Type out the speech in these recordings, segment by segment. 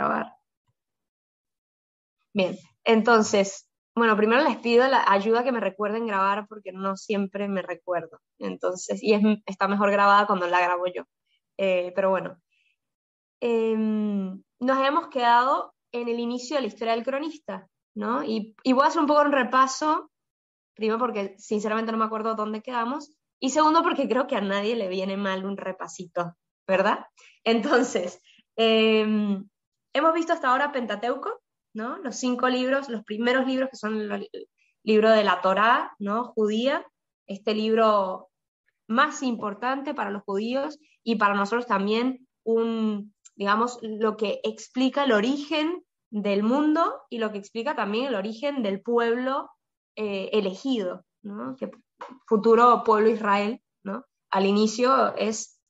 grabar. Bien, entonces, bueno, primero les pido la ayuda que me recuerden grabar porque no siempre me recuerdo. Entonces, está mejor grabada cuando la grabo yo. Pero bueno, nos hemos quedado en el inicio de la historia del cronista, ¿no? Y voy a hacer un poco un repaso, primero porque sinceramente no me acuerdo dónde quedamos, y segundo porque creo que a nadie le viene mal un repasito, ¿verdad? Entonces, hemos visto hasta ahora Pentateuco, ¿no? Los 5 libros, los primeros libros que son el libro de la Torá, ¿no? Judía, este libro más importante para los judíos y para nosotros también digamos, lo que explica el origen del mundo y lo que explica también el origen del pueblo elegido, ¿no? Que futuro pueblo Israel, ¿no? Al inicio es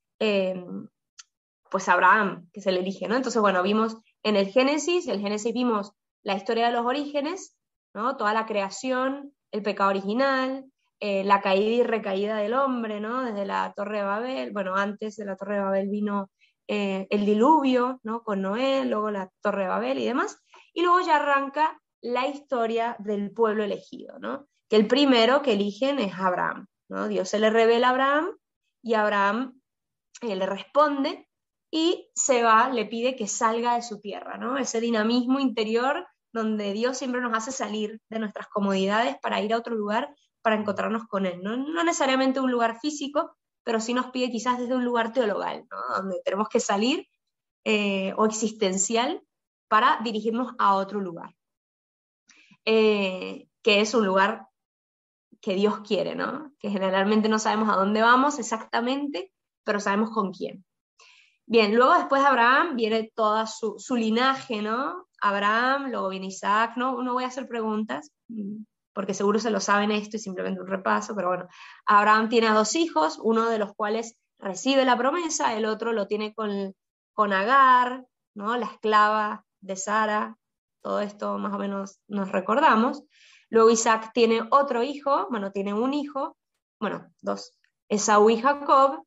pues Abraham que se le elige, ¿no? Entonces, bueno, vimos en el Génesis vimos la historia de los orígenes, ¿no? Toda la creación, el pecado original, la caída y recaída del hombre, ¿no? Desde la Torre de Babel, bueno, antes de la Torre de Babel vino el diluvio, ¿no? Con Noé, luego la Torre de Babel y demás, y luego ya arranca la historia del pueblo elegido, ¿no? Que el primero que eligen es Abraham, ¿no? Dios se le revela a Abraham y Abraham le responde y se va, le pide que salga de su tierra, ¿no? Ese dinamismo interior donde Dios siempre nos hace salir de nuestras comodidades para ir a otro lugar, para encontrarnos con Él, ¿no? No necesariamente un lugar físico, pero sí nos pide quizás desde un lugar teologal, ¿no? Donde tenemos que salir, o existencial, para dirigirnos a otro lugar, que es un lugar que Dios quiere, ¿no? Que generalmente no sabemos a dónde vamos exactamente, pero sabemos con quién. Bien, luego después de Abraham viene toda su linaje, ¿no? Abraham, luego viene Isaac, no voy a hacer preguntas, porque seguro se lo saben esto y simplemente un repaso, pero bueno, Abraham tiene a 2 hijos, uno de los cuales recibe la promesa, el otro lo tiene con Agar, ¿no? La esclava de Sara, todo esto más o menos nos recordamos. Luego Isaac tiene otro hijo, bueno, tiene un hijo, bueno, 2, Esaú y Jacob,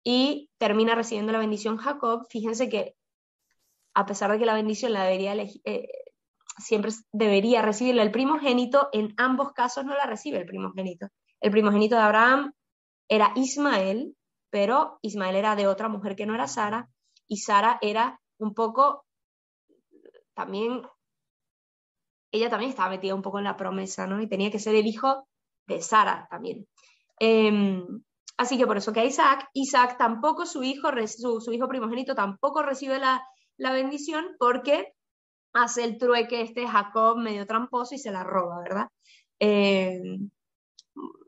y termina recibiendo la bendición Jacob. Fíjense que a pesar de que la bendición la debería siempre debería recibirla el primogénito, en ambos casos no la recibe el primogénito. El primogénito de Abraham era Ismael, pero Ismael era de otra mujer que no era Sara, y Sara era un poco también, ella también estaba metida un poco en la promesa, ¿no? Y tenía que ser el hijo de Sara también. Así que por eso que Isaac tampoco, su hijo primogénito tampoco recibe la bendición porque hace el trueque Jacob medio tramposo y se la roba, ¿verdad?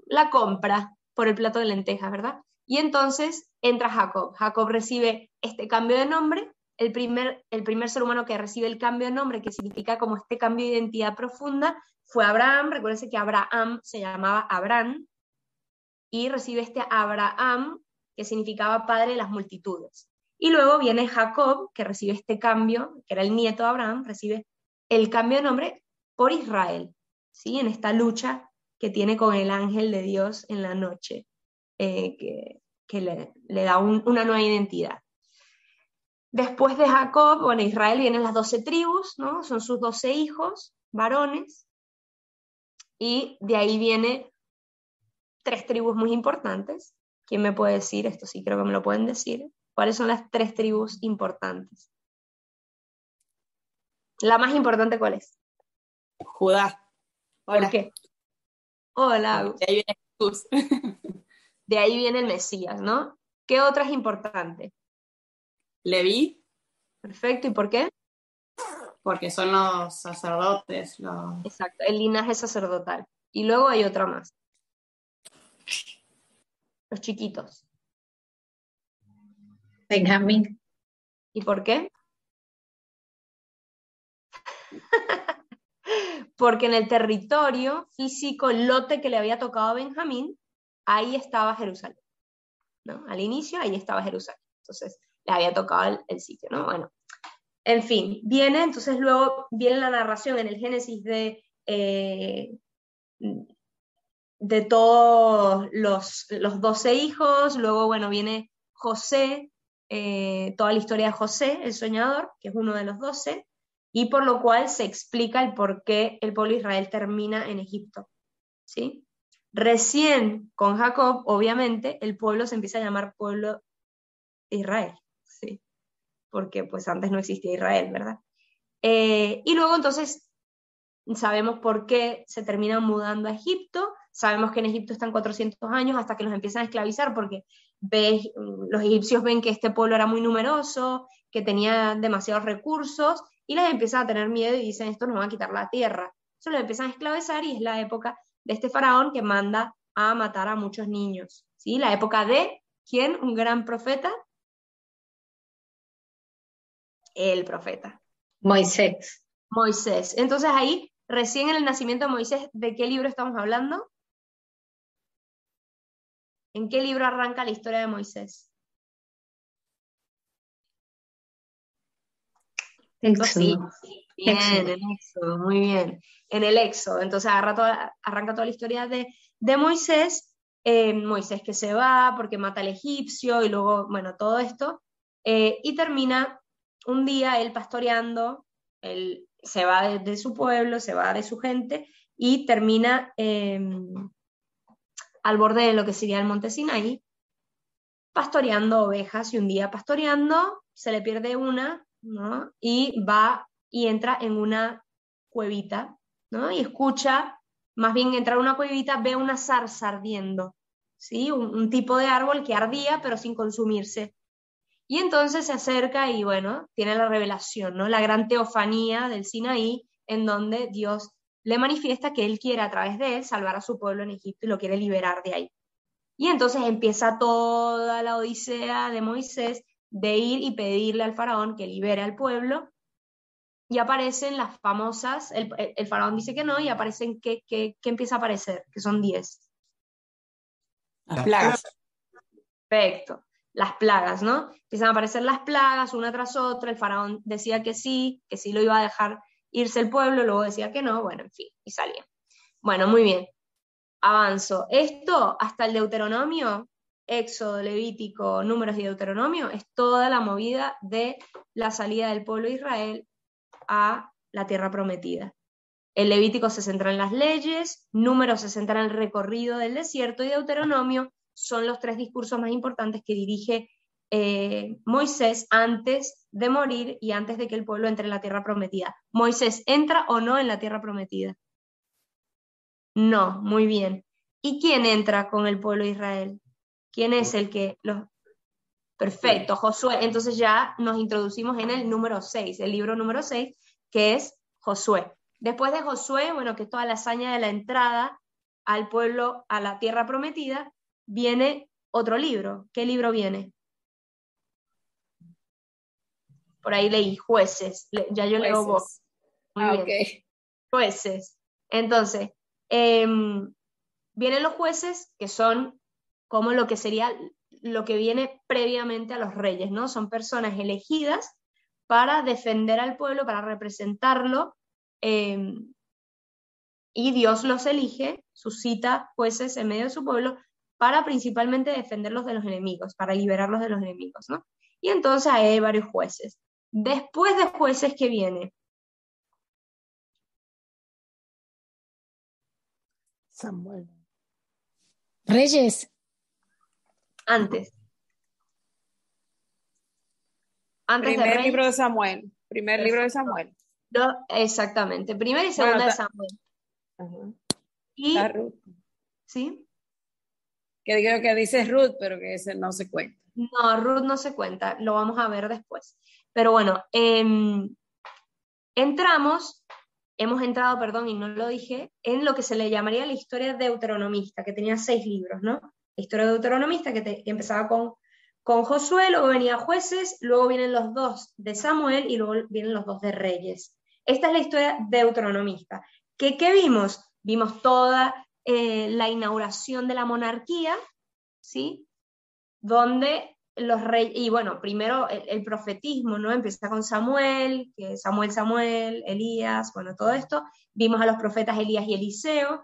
La compra por el plato de lentejas, ¿verdad? Y entonces entra Jacob. Jacob recibe este cambio de nombre, el primer ser humano que recibe el cambio de nombre, que significa como este cambio de identidad profunda, fue Abraham. Recuérdense que Abraham se llamaba Abraham, y recibe este Abraham, que significaba padre de las multitudes. Y luego viene Jacob, que recibe este cambio, que era el nieto de Abraham, recibe el cambio de nombre por Israel, ¿sí? En esta lucha que tiene con el ángel de Dios en la noche, que le da una nueva identidad. Después de Jacob, bueno, Israel vienen las 12 tribus, ¿no? Son sus 12 hijos, varones, y de ahí viene 3 tribus muy importantes. ¿Quién me puede decir? Esto sí creo que me lo pueden decir. ¿Cuáles son las 3 tribus importantes? ¿La más importante cuál es? Judá. Hola. ¿Por qué? Hola. De ahí viene Jesús. De ahí viene el Mesías, ¿no? ¿Qué otra es importante? Leví, Perfecto, ¿y por qué? porque son los sacerdotes, Exacto, el linaje sacerdotal. Y luego hay otra más. Los chiquitos. Benjamín. ¿Y por qué? Porque en el territorio físico, el lote que le había tocado a Benjamín, ahí estaba Jerusalén, ¿no? Al inicio ahí estaba Jerusalén. Entonces le había tocado el sitio, ¿no? Bueno, en fin, entonces luego viene la narración en el Génesis de todos los 12 hijos, luego, bueno, viene José, toda la historia de José, el soñador, que es uno de los 12, y por lo cual se explica el por qué el pueblo de Israel termina en Egipto, ¿sí? Recién con Jacob, obviamente, el pueblo se empieza a llamar pueblo de Israel, ¿sí? Porque pues antes no existía Israel, ¿verdad? Y luego entonces sabemos por qué se terminan mudando a Egipto, sabemos que en Egipto están 400 años hasta que los empiezan a esclavizar porque los egipcios ven que este pueblo era muy numeroso, que tenía demasiados recursos y les empiezan a tener miedo y dicen esto nos va a quitar la tierra. Entonces los empiezan a esclavizar y es la época de este faraón que manda a matar a muchos niños, ¿sí? La época de, ¿quién? Un gran profeta. El profeta. Moisés. Moisés. Entonces ahí, recién en el nacimiento de Moisés, ¿de qué libro estamos hablando? ¿En qué libro arranca la historia de Moisés? Sí, bien, en Éxodo, muy bien. En el Éxodo. Entonces arranca toda la historia de Moisés. Moisés que se va porque mata al egipcio y luego, bueno, todo esto. Y termina un día él pastoreando, él se va de su pueblo, se va de su gente y termina al borde de lo que sería el monte Sinaí, pastoreando ovejas y un día pastoreando se le pierde una, ¿no? Y va y entra en una cuevita, ¿no? Y escucha, más bien entrar a una cuevita, ve una zarza ardiendo, ¿sí? Un tipo de árbol que ardía pero sin consumirse. Y entonces se acerca y bueno, tiene la revelación, ¿no? La gran teofanía del Sinaí, en donde Dios le manifiesta que él quiere a través de él salvar a su pueblo en Egipto y lo quiere liberar de ahí. Y entonces empieza toda la odisea de Moisés de ir y pedirle al faraón que libere al pueblo, y aparecen las famosas, el faraón dice que no, y aparecen que empieza a aparecer, que son 10. Las plagas. Perfecto, las plagas, ¿no? Empiezan a aparecer las plagas una tras otra, el faraón decía que sí lo iba a dejar irse el pueblo, luego decía que no, bueno, en fin, y salía. Bueno, muy bien. Avanzo. Esto hasta el Deuteronomio, Éxodo, Levítico, Números y Deuteronomio, es toda la movida de la salida del pueblo de Israel a la tierra prometida. El Levítico se centra en las leyes, Números se centra en el recorrido del desierto y Deuteronomio son los 3 discursos más importantes que dirige Moisés antes de morir y antes de que el pueblo entre en la tierra prometida. ¿Moisés entra o no en la tierra prometida? No, muy bien. ¿Y quién entra con el pueblo de Israel? ¿Quién es el que los... Perfecto, Josué. Entonces ya nos introducimos en el número 6, el libro número 6, que es Josué. Después de Josué, bueno, que es toda la hazaña de la entrada al pueblo, a la tierra prometida, viene otro libro. ¿Qué libro viene? Por ahí leí Jueces. Ya yo leo vos. Muy bien. Okay. Jueces. Entonces, vienen los jueces, que son como lo que sería lo que viene previamente a los reyes, ¿no? Son personas elegidas para defender al pueblo, para representarlo, y Dios los elige, suscita jueces en medio de su pueblo para principalmente defenderlos de los enemigos, para liberarlos de los enemigos, ¿no? Y entonces hay varios jueces. Después de jueces, ¿qué viene? Samuel. Reyes. Antes Primer de libro Reyes. de Samuel. Primer libro de Samuel. Exactamente, primera y segunda de Samuel. Ajá. Y, Ruth. ¿sí? Que digo que dice Ruth, pero que ese no se cuenta. No, Ruth no se cuenta, lo vamos a ver después. Pero bueno, hemos entrado, perdón, y no lo dije, en lo que se le llamaría la historia deuteronomista, que tenía 6 libros, ¿no? La historia deuteronomista que empezaba con Josué, luego venía Jueces, luego vienen los 2 de Samuel y luego vienen los 2 de Reyes. Esta es la historia deuteronomista. ¿Qué vimos? Vimos toda la inauguración de la monarquía, ¿sí? Donde los reyes, y bueno, primero el profetismo, ¿no? Empieza con Samuel, que Samuel, Elías, bueno, todo esto. Vimos a los profetas Elías y Eliseo,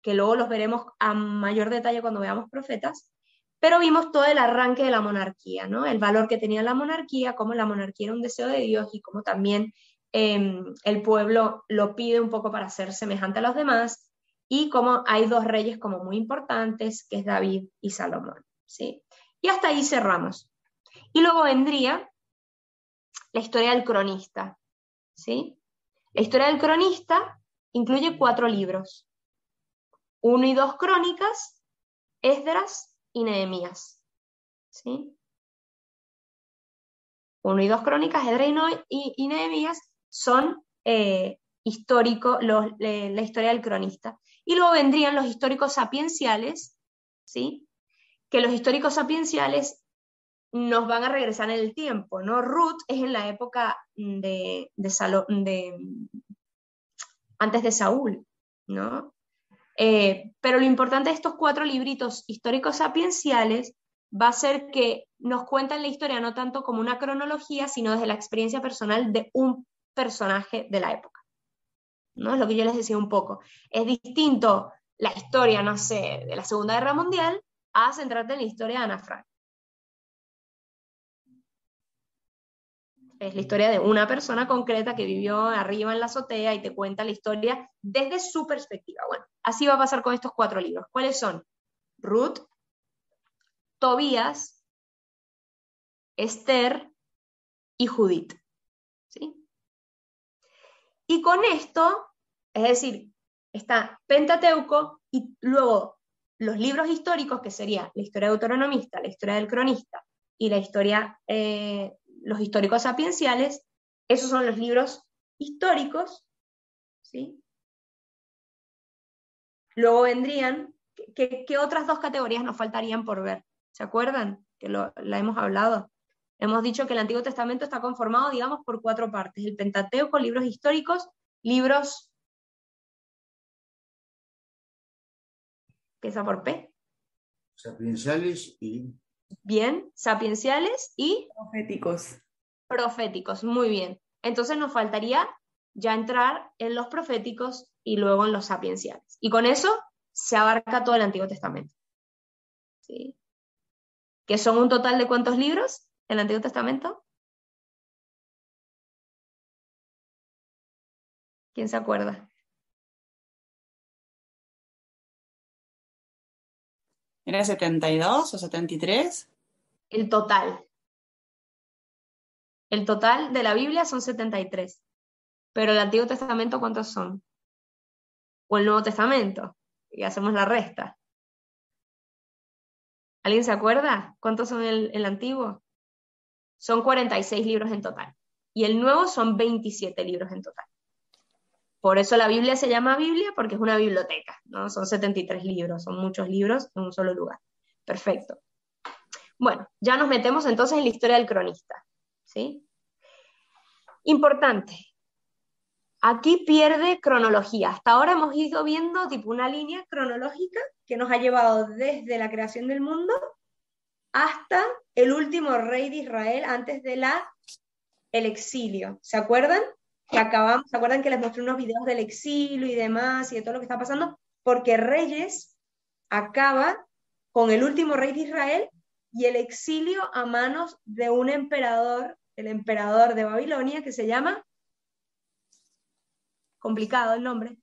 que luego los veremos a mayor detalle cuando veamos profetas. pero vimos todo el arranque de la monarquía, ¿no? El valor que tenía la monarquía, cómo la monarquía era un deseo de Dios y cómo también el pueblo lo pide un poco para ser semejante a los demás, y cómo hay dos reyes como muy importantes, que es David y Salomón, ¿sí? Y hasta ahí cerramos. Y luego vendría la historia del cronista, ¿sí? La historia del cronista incluye 4 libros, 1 y 2 crónicas, Esdras y Nehemías, ¿sí? 1 y 2 crónicas, Esdras y Nehemías son la historia del cronista. Y luego vendrían los históricos sapienciales, ¿sí? Que los históricos sapienciales nos van a regresar en el tiempo, ¿no? Ruth es en la época antes de Saúl, ¿no? Pero lo importante de estos 4 libritos históricos sapienciales va a ser que nos cuentan la historia no tanto como una cronología, sino desde la experiencia personal de un personaje de la época, ¿no? Es lo que yo les decía un poco. Es distinto la historia, no sé, de la Segunda Guerra Mundial a centrarte en la historia de Ana Frank. Es la historia de una persona concreta que vivió arriba en la azotea y te cuenta la historia desde su perspectiva. Bueno, así va a pasar con estos 4 libros. ¿Cuáles son? Ruth, Tobías, Esther y Judith, ¿sí? Y con esto, es decir, está Pentateuco y luego los libros históricos, que sería la historia deuteronomista, la historia del cronista y la historia, los históricos sapienciales. Esos son los libros históricos, ¿sí? Luego vendrían, ¿qué otras 2 categorías nos faltarían por ver? ¿Se acuerdan? Que la hemos hablado. Hemos dicho que el Antiguo Testamento está conformado, digamos, por 4 partes. El Pentateuco, libros históricos, libros... Empieza por P. Sapienciales y... Bien, sapienciales y... Proféticos. Muy bien. Entonces nos faltaría ya entrar en los proféticos y luego en los sapienciales. Y con eso se abarca todo el Antiguo Testamento, ¿sí? ¿Que son un total de cuántos libros en el Antiguo Testamento? ¿Quién se acuerda? ¿Era 72 o 73? El total. El total de la Biblia son 73. Pero el Antiguo Testamento, ¿cuántos son? O el Nuevo Testamento. Y hacemos la resta. ¿Alguien se acuerda? ¿Cuántos son el Antiguo? Son 46 libros en total. Y el Nuevo son 27 libros en total. Por eso la Biblia se llama Biblia, porque es una biblioteca, ¿no? Son 73 libros, son muchos libros en un solo lugar. Perfecto. Bueno, ya nos metemos entonces en la historia del cronista, ¿sí? Importante. Aquí pierde cronología. Hasta ahora hemos ido viendo tipo una línea cronológica que nos ha llevado desde la creación del mundo hasta el último rey de Israel antes de el exilio. ¿Se acuerdan? ¿Se acuerdan que les mostré unos videos del exilio y demás y de todo lo que está pasando? Porque Reyes acaba con el último rey de Israel y el exilio a manos de un emperador, el emperador de Babilonia, que se llama, complicado el nombre,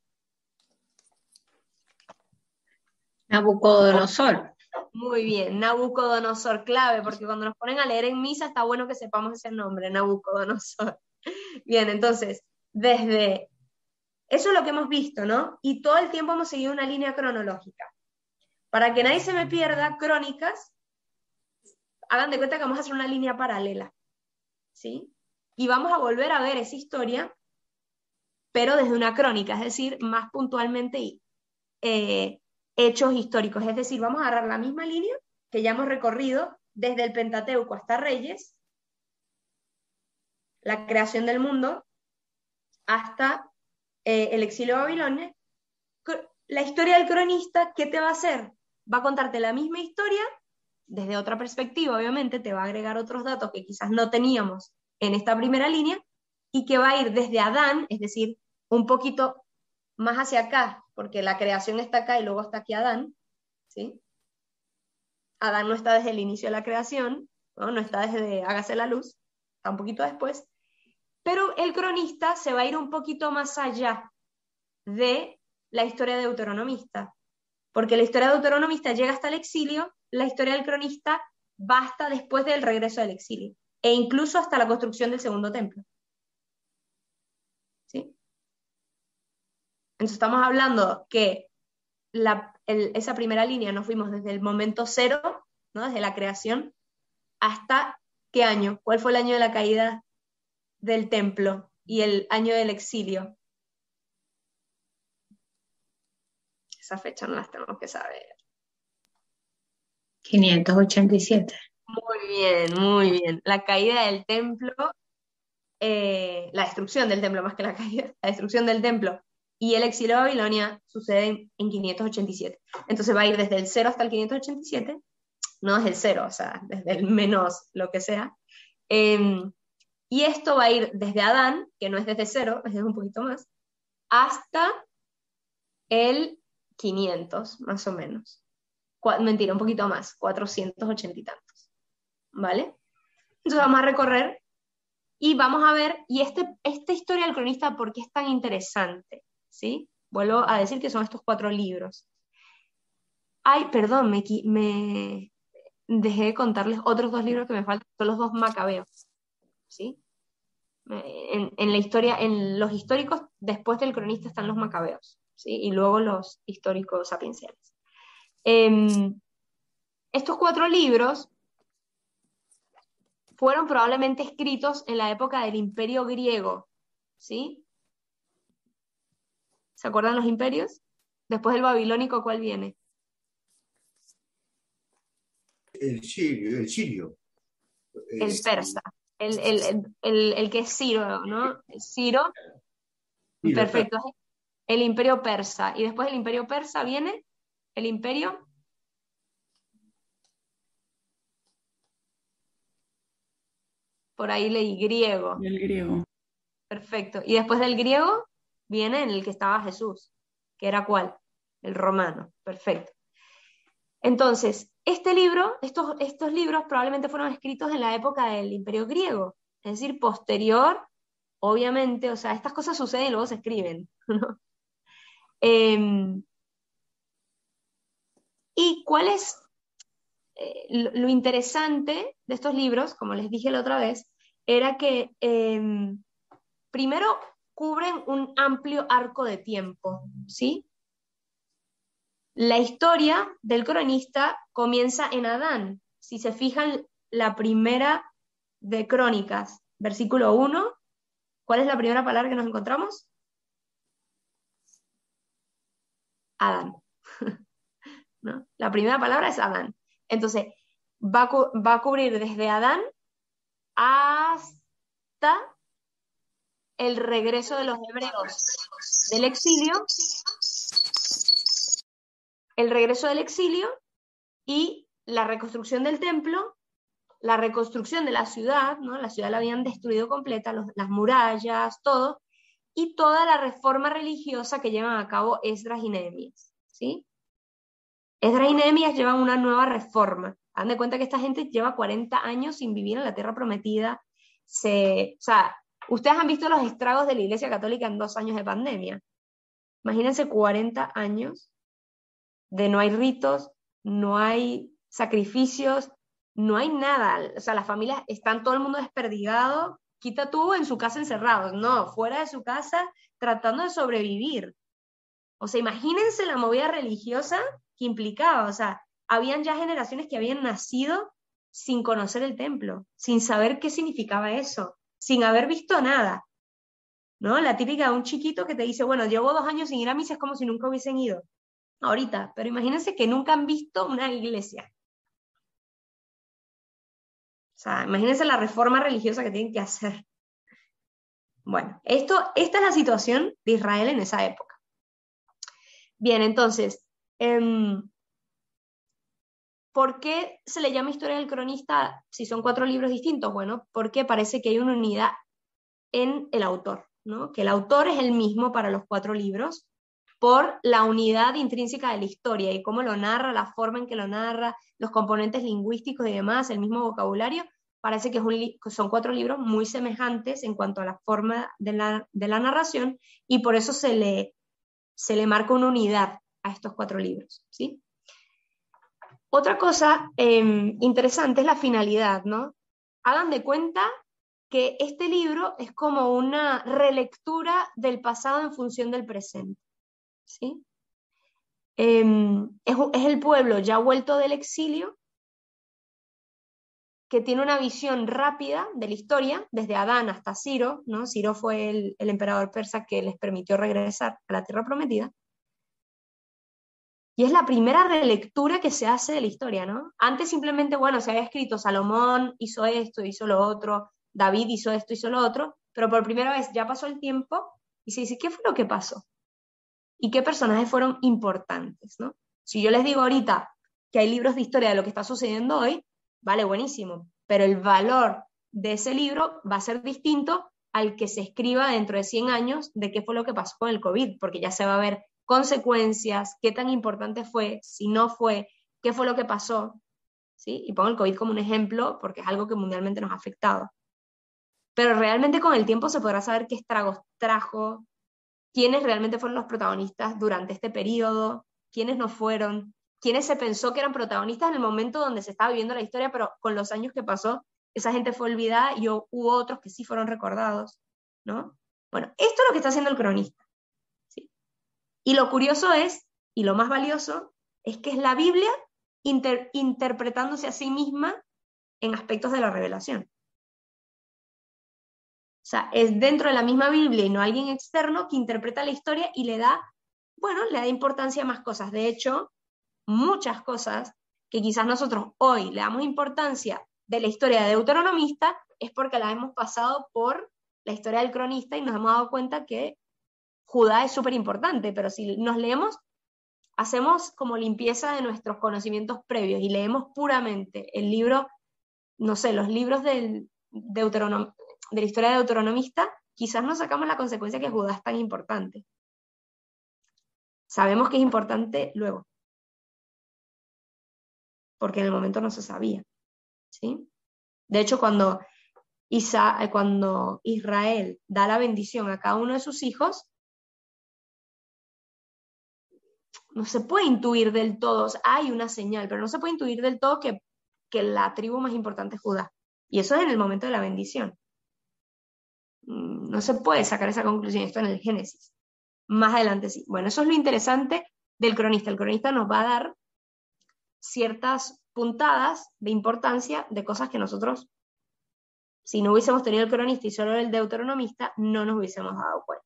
Nabucodonosor. Muy bien, Nabucodonosor, clave, porque cuando nos ponen a leer en misa está bueno que sepamos ese nombre, Nabucodonosor. Bien, entonces, desde eso es lo que hemos visto, ¿no? Y todo el tiempo hemos seguido una línea cronológica. Para que nadie se me pierda, Crónicas, hagan de cuenta que vamos a hacer una línea paralela, ¿sí? Y vamos a volver a ver esa historia, pero desde una crónica, es decir, más puntualmente hechos históricos. Es decir, vamos a agarrar la misma línea que ya hemos recorrido desde el Pentateuco hasta Reyes, la creación del mundo, hasta el exilio de Babilonia. La historia del cronista, ¿qué te va a hacer? Va a contarte la misma historia desde otra perspectiva, obviamente, te va a agregar otros datos que quizás no teníamos en esta primera línea, y que va a ir desde Adán, es decir, un poquito más hacia acá, porque la creación está acá y luego está aquí Adán, ¿sí? Adán no está desde el inicio de la creación, no está desde hágase la luz, está un poquito después, pero el cronista se va a ir un poquito más allá de la historia deuteronomista, porque la historia deuteronomista llega hasta el exilio, la historia del cronista va hasta después del regreso del exilio, e incluso hasta la construcción del segundo templo. ¿Sí? Entonces estamos hablando que esa primera línea nos fuimos desde el momento cero, ¿no? Desde la creación, hasta ¿qué año? ¿Cuál fue el año de la caída del templo y el año del exilio? Esa fecha no las tenemos que saber. 587. Muy bien, muy bien. La caída del templo, la destrucción del templo más que la caída, la destrucción del templo y el exilio a Babilonia suceden en 587. Entonces va a ir desde el 0 hasta el 587, no desde el 0, o sea, desde el menos lo que sea. Y esto va a ir desde Adán, que no es desde 0, es desde un poquito más, hasta el 500, más o menos. Mentira, un poquito más, 480 y tantos. ¿Vale? Entonces vamos a recorrer y vamos a ver, y esta historia del cronista, ¿por qué es tan interesante? ¿Sí? Vuelvo a decir que son estos 4 libros. Ay, perdón, me dejé de contarles otros 2 libros que me faltan, son los 2 macabeos. ¿Sí? En la historia, en los históricos, después del cronista están los macabeos, ¿sí? Y luego los históricos sapienciales. Estos 4 libros fueron probablemente escritos en la época del Imperio griego, ¿sí? ¿Se acuerdan los imperios? Después del babilónico, ¿cuál viene? El sirio, el sirio. El persa, el que es Ciro, ¿no? Ciro, Sí, perfecto, el imperio persa. Y después del imperio persa viene el imperio... Por ahí leí griego. El griego. Perfecto. Y después del griego viene en el que estaba Jesús, que era ¿cuál? El romano. Perfecto. Entonces, estos libros probablemente fueron escritos en la época del Imperio griego, es decir, posterior, obviamente, o sea, estas cosas suceden y luego se escriben, ¿no? ¿Y cuál es lo interesante de estos libros, como les dije la otra vez, era que primero cubren un amplio arco de tiempo, ¿sí? La historia del cronista comienza en Adán. Si se fijan, la primera de Crónicas, versículo 1, ¿cuál es la primera palabra que nos encontramos? Adán. ¿No? La primera palabra es Adán. Entonces, va a cubrir desde Adán hasta el regreso de los hebreos del exilio, el regreso del exilio y la reconstrucción del templo, la reconstrucción de la ciudad, ¿no? La ciudad la habían destruido completa, las murallas, todo, y toda la reforma religiosa que llevan a cabo Esdras y Nehemías, ¿sí? Esdras y Nehemías llevan una nueva reforma. Hagan de cuenta que esta gente lleva 40 años sin vivir en la tierra prometida. O sea, ustedes han visto los estragos de la Iglesia Católica en 2 años de pandemia. Imagínense 40 años de no hay ritos, no hay sacrificios, no hay nada. O sea, las familias están todo el mundo desperdigado. Quita tú en su casa encerrados. No, fuera de su casa tratando de sobrevivir. O sea, imagínense la movida religiosa que implicaba. O sea, habían ya generaciones que habían nacido sin conocer el templo, sin saber qué significaba eso, sin haber visto nada. ¿No? La típica de un chiquito que te dice, bueno, llevo 2 años sin ir a misa, es como si nunca hubiesen ido. Ahorita, pero imagínense que nunca han visto una iglesia. O sea, imagínense la reforma religiosa que tienen que hacer. Bueno, esta es la situación de Israel en esa época. Bien, entonces, ¿por qué se le llama historia del cronista si son 4 libros distintos? Bueno, porque parece que hay una unidad en el autor, ¿no? Que el autor es el mismo para los 4 libros, por la unidad intrínseca de la historia y cómo lo narra, la forma en que lo narra, los componentes lingüísticos y demás, el mismo vocabulario. Parece que son 4 libros muy semejantes en cuanto a la forma de la narración, y por eso se le marca una unidad a estos 4 libros, ¿sí? Otra cosa interesante es la finalidad, ¿no? Hagan de cuenta que este libro es como una relectura del pasado en función del presente, ¿sí? Es el pueblo ya vuelto del exilio, que tiene una visión rápida de la historia, desde Adán hasta Ciro, ¿no? Ciro fue el emperador persa que les permitió regresar a la Tierra Prometida. Y es la primera relectura que se hace de la historia, ¿no? Antes simplemente, bueno, se había escrito Salomón hizo esto, hizo lo otro, David hizo esto, hizo lo otro, pero por primera vez ya pasó el tiempo y se dice, ¿qué fue lo que pasó? ¿Y qué personajes fueron importantes, ¿no? Si yo les digo ahorita que hay libros de historia de lo que está sucediendo hoy, vale, buenísimo, pero el valor de ese libro va a ser distinto al que se escriba dentro de 100 años de qué fue lo que pasó con el COVID, porque ya se va a ver consecuencias, qué tan importante fue, si no fue, qué fue lo que pasó, ¿sí? Y pongo el COVID como un ejemplo porque es algo que mundialmente nos ha afectado. Pero realmente con el tiempo se podrá saber qué estragos trajo, quiénes realmente fueron los protagonistas durante este periodo, quiénes no fueron, quiénes se pensó que eran protagonistas en el momento donde se estaba viviendo la historia, pero con los años que pasó, esa gente fue olvidada y hubo otros que sí fueron recordados, ¿no? Bueno, esto es lo que está haciendo el cronista, ¿sí? Y lo curioso es, y lo más valioso, es que es la Biblia interpretándose a sí misma en aspectos de la revelación. O sea, es dentro de la misma Biblia y no alguien externo que interpreta la historia y le da importancia a más cosas. De hecho, muchas cosas que quizás nosotros hoy le damos importancia de la historia de Deuteronomista es porque la hemos pasado por la historia del cronista y nos hemos dado cuenta que Judá es súper importante, pero si nos leemos, hacemos como limpieza de nuestros conocimientos previos y leemos puramente el libro, no sé, los libros de la historia de Deuteronomista, quizás nos sacamos la consecuencia que Judá es tan importante. Sabemos que es importante luego, porque en el momento no se sabía, ¿sí? De hecho, cuando Israel da la bendición a cada uno de sus hijos, no se puede intuir del todo, o sea, hay una señal, pero no se puede intuir del todo que la tribu más importante es Judá. Y eso es en el momento de la bendición. No se puede sacar esa conclusión, esto en el Génesis. Más adelante sí. Bueno, eso es lo interesante del cronista. El cronista nos va a dar ciertas puntadas de importancia de cosas que nosotros, si no hubiésemos tenido el cronista y solo el deuteronomista, no nos hubiésemos dado cuenta,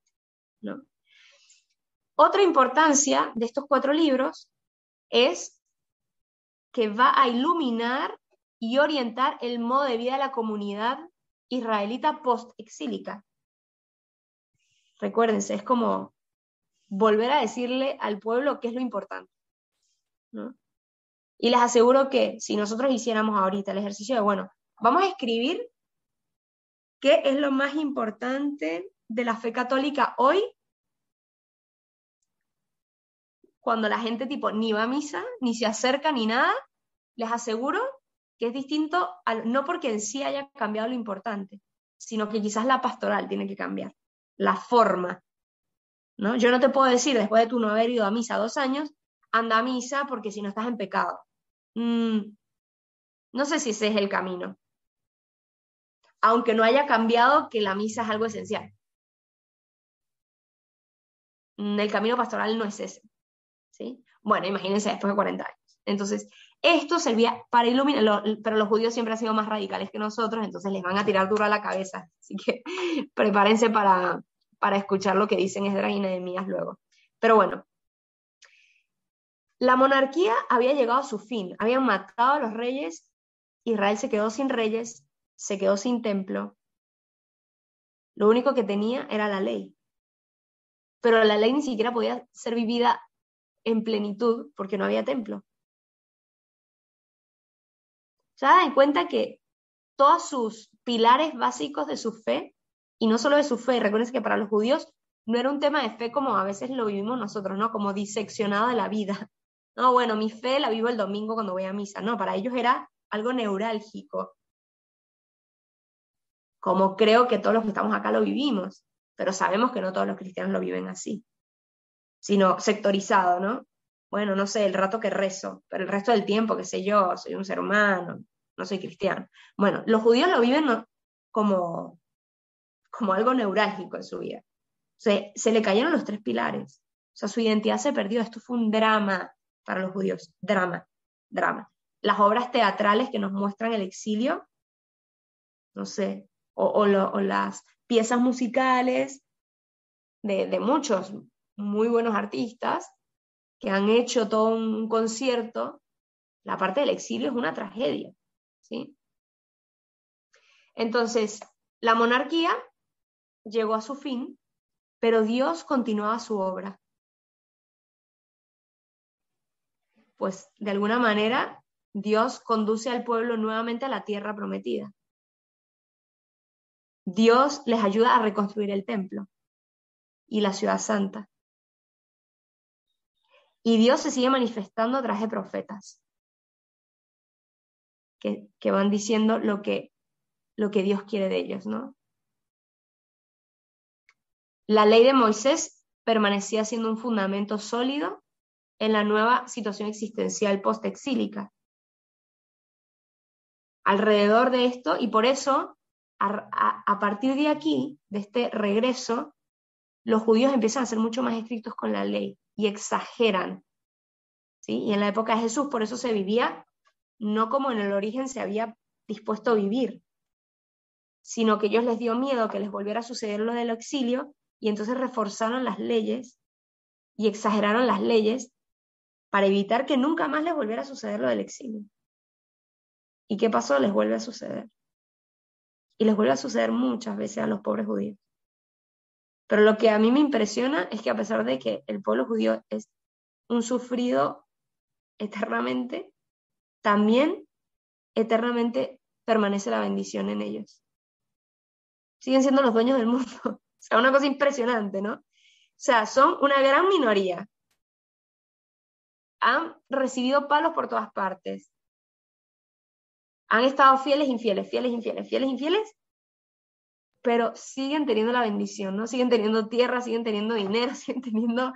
¿no? Otra importancia de estos 4 libros es que va a iluminar y orientar el modo de vida de la comunidad israelita post-exílica. Recuérdense, es como volver a decirle al pueblo qué es lo importante, ¿no? Y les aseguro que si nosotros hiciéramos ahorita el ejercicio de, bueno, vamos a escribir qué es lo más importante de la fe católica hoy, cuando la gente tipo ni va a misa, ni se acerca, ni nada, les aseguro que es distinto, no porque en sí haya cambiado lo importante, sino que quizás la pastoral tiene que cambiar, la forma, ¿no? Yo no te puedo decir, después de tú no haber ido a misa 2 años, anda a misa porque si no estás en pecado. No sé si ese es el camino. Aunque no haya cambiado que la misa es algo esencial. El camino pastoral no es ese, ¿sí? Bueno, imagínense después de 40 años. Entonces, esto servía para iluminar, pero los judíos siempre han sido más radicales que nosotros, entonces les van a tirar duro a la cabeza. Así que prepárense para escuchar lo que dicen Esdras y Nehemías luego. Pero bueno, la monarquía había llegado a su fin, habían matado a los reyes, Israel se quedó sin reyes, se quedó sin templo, lo único que tenía era la ley, pero la ley ni siquiera podía ser vivida en plenitud porque no había templo. Se dan cuenta que todos sus pilares básicos de su fe, y no solo de su fe, recuerden que para los judíos no era un tema de fe como a veces lo vivimos nosotros, ¿no? Como diseccionado de la vida. No, bueno, mi fe la vivo el domingo cuando voy a misa. No, para ellos era algo neurálgico. Como creo que todos los que estamos acá lo vivimos, pero sabemos que no todos los cristianos lo viven así, sino sectorizado, ¿no? Bueno, no sé, el rato que rezo, pero el resto del tiempo, qué sé yo, soy un ser humano, no soy cristiano. Bueno, los judíos lo viven como algo neurálgico en su vida. Se le cayeron los 3 pilares. O sea, su identidad se perdió. Esto fue un drama para los judíos. Drama. Las obras teatrales que nos muestran el exilio, no sé, o las piezas musicales de muchos muy buenos artistas que han hecho todo un concierto. La parte del exilio es una tragedia, ¿sí? Entonces, la monarquía llegó a su fin, pero Dios continuaba su obra. Pues, de alguna manera, Dios conduce al pueblo nuevamente a la tierra prometida. Dios les ayuda a reconstruir el templo y la ciudad santa. Y Dios se sigue manifestando a través de profetas que van diciendo lo que Dios quiere de ellos, ¿no? La ley de Moisés permanecía siendo un fundamento sólido en la nueva situación existencial post-exílica. Alrededor de esto, y por eso, a partir de aquí, de este regreso, los judíos empiezan a ser mucho más estrictos con la ley y exageran, ¿sí? Y en la época de Jesús, por eso se vivía no como en el origen se había dispuesto a vivir, sino que Dios les dio miedo que les volviera a suceder lo del exilio, y entonces reforzaron las leyes y exageraron las leyes para evitar que nunca más les volviera a suceder lo del exilio. ¿Y qué pasó? Les vuelve a suceder. Y les vuelve a suceder muchas veces a los pobres judíos. Pero lo que a mí me impresiona es que a pesar de que el pueblo judío es un sufrido eternamente, también eternamente permanece la bendición en ellos. Siguen siendo los dueños del mundo. O sea, una cosa impresionante, ¿no? O sea, son una gran minoría. Han recibido palos por todas partes. Han estado fieles, infieles, pero siguen teniendo la bendición, ¿no? Siguen teniendo tierra, siguen teniendo dinero, siguen teniendo...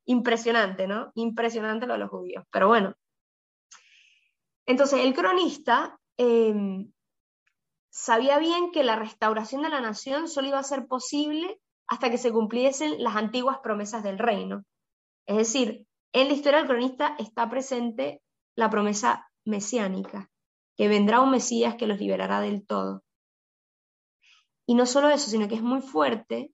Impresionante, ¿no? Impresionante lo de los judíos. Pero bueno. Entonces, el cronista sabía bien que la restauración de la nación solo iba a ser posible hasta que se cumpliesen las antiguas promesas del reino. Es decir, en la historia del cronista está presente la promesa mesiánica, que vendrá un Mesías que los liberará del todo. Y no solo eso, sino que es muy fuerte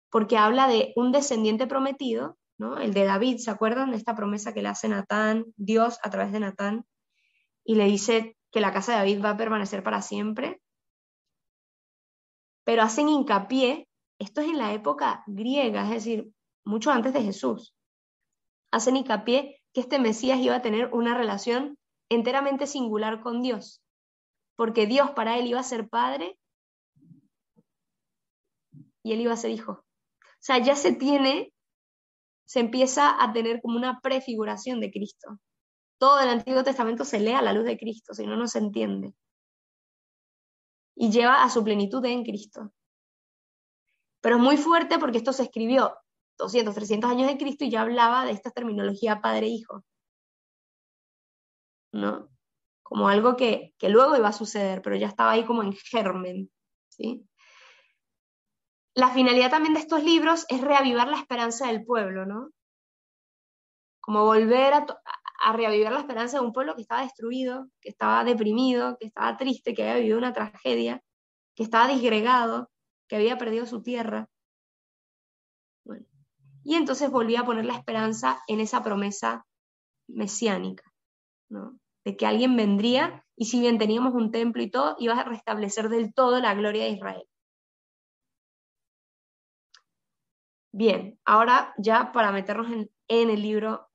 porque habla de un descendiente prometido, ¿no? El de David, ¿se acuerdan de esta promesa que le hace Natán, Dios a través de Natán? Y le dice que la casa de David va a permanecer para siempre. Pero hacen hincapié, esto es en la época griega, es decir, mucho antes de Jesús. Hacen hincapié que este Mesías iba a tener una relación enteramente singular con Dios, porque Dios para él iba a ser padre y él iba a ser hijo. O sea, ya se empieza a tener como una prefiguración de Cristo. Todo el Antiguo Testamento se lee a la luz de Cristo, si no, no se entiende. Y lleva a su plenitud en Cristo. Pero es muy fuerte porque esto se escribió 200, 300 años de Cristo y ya hablaba de esta terminología padre-hijo, ¿no? Como algo que luego iba a suceder, pero ya estaba ahí como en germen, ¿sí? La finalidad también de estos libros es reavivar la esperanza del pueblo, ¿no? Como volver a reavivar la esperanza de un pueblo que estaba destruido, que estaba deprimido, que estaba triste, que había vivido una tragedia, que estaba disgregado, que había perdido su tierra. Bueno, y entonces volvía a poner la esperanza en esa promesa mesiánica, ¿no? De que alguien vendría y si bien teníamos un templo y todo, iba a restablecer del todo la gloria de Israel. Bien, ahora ya para meternos en el libro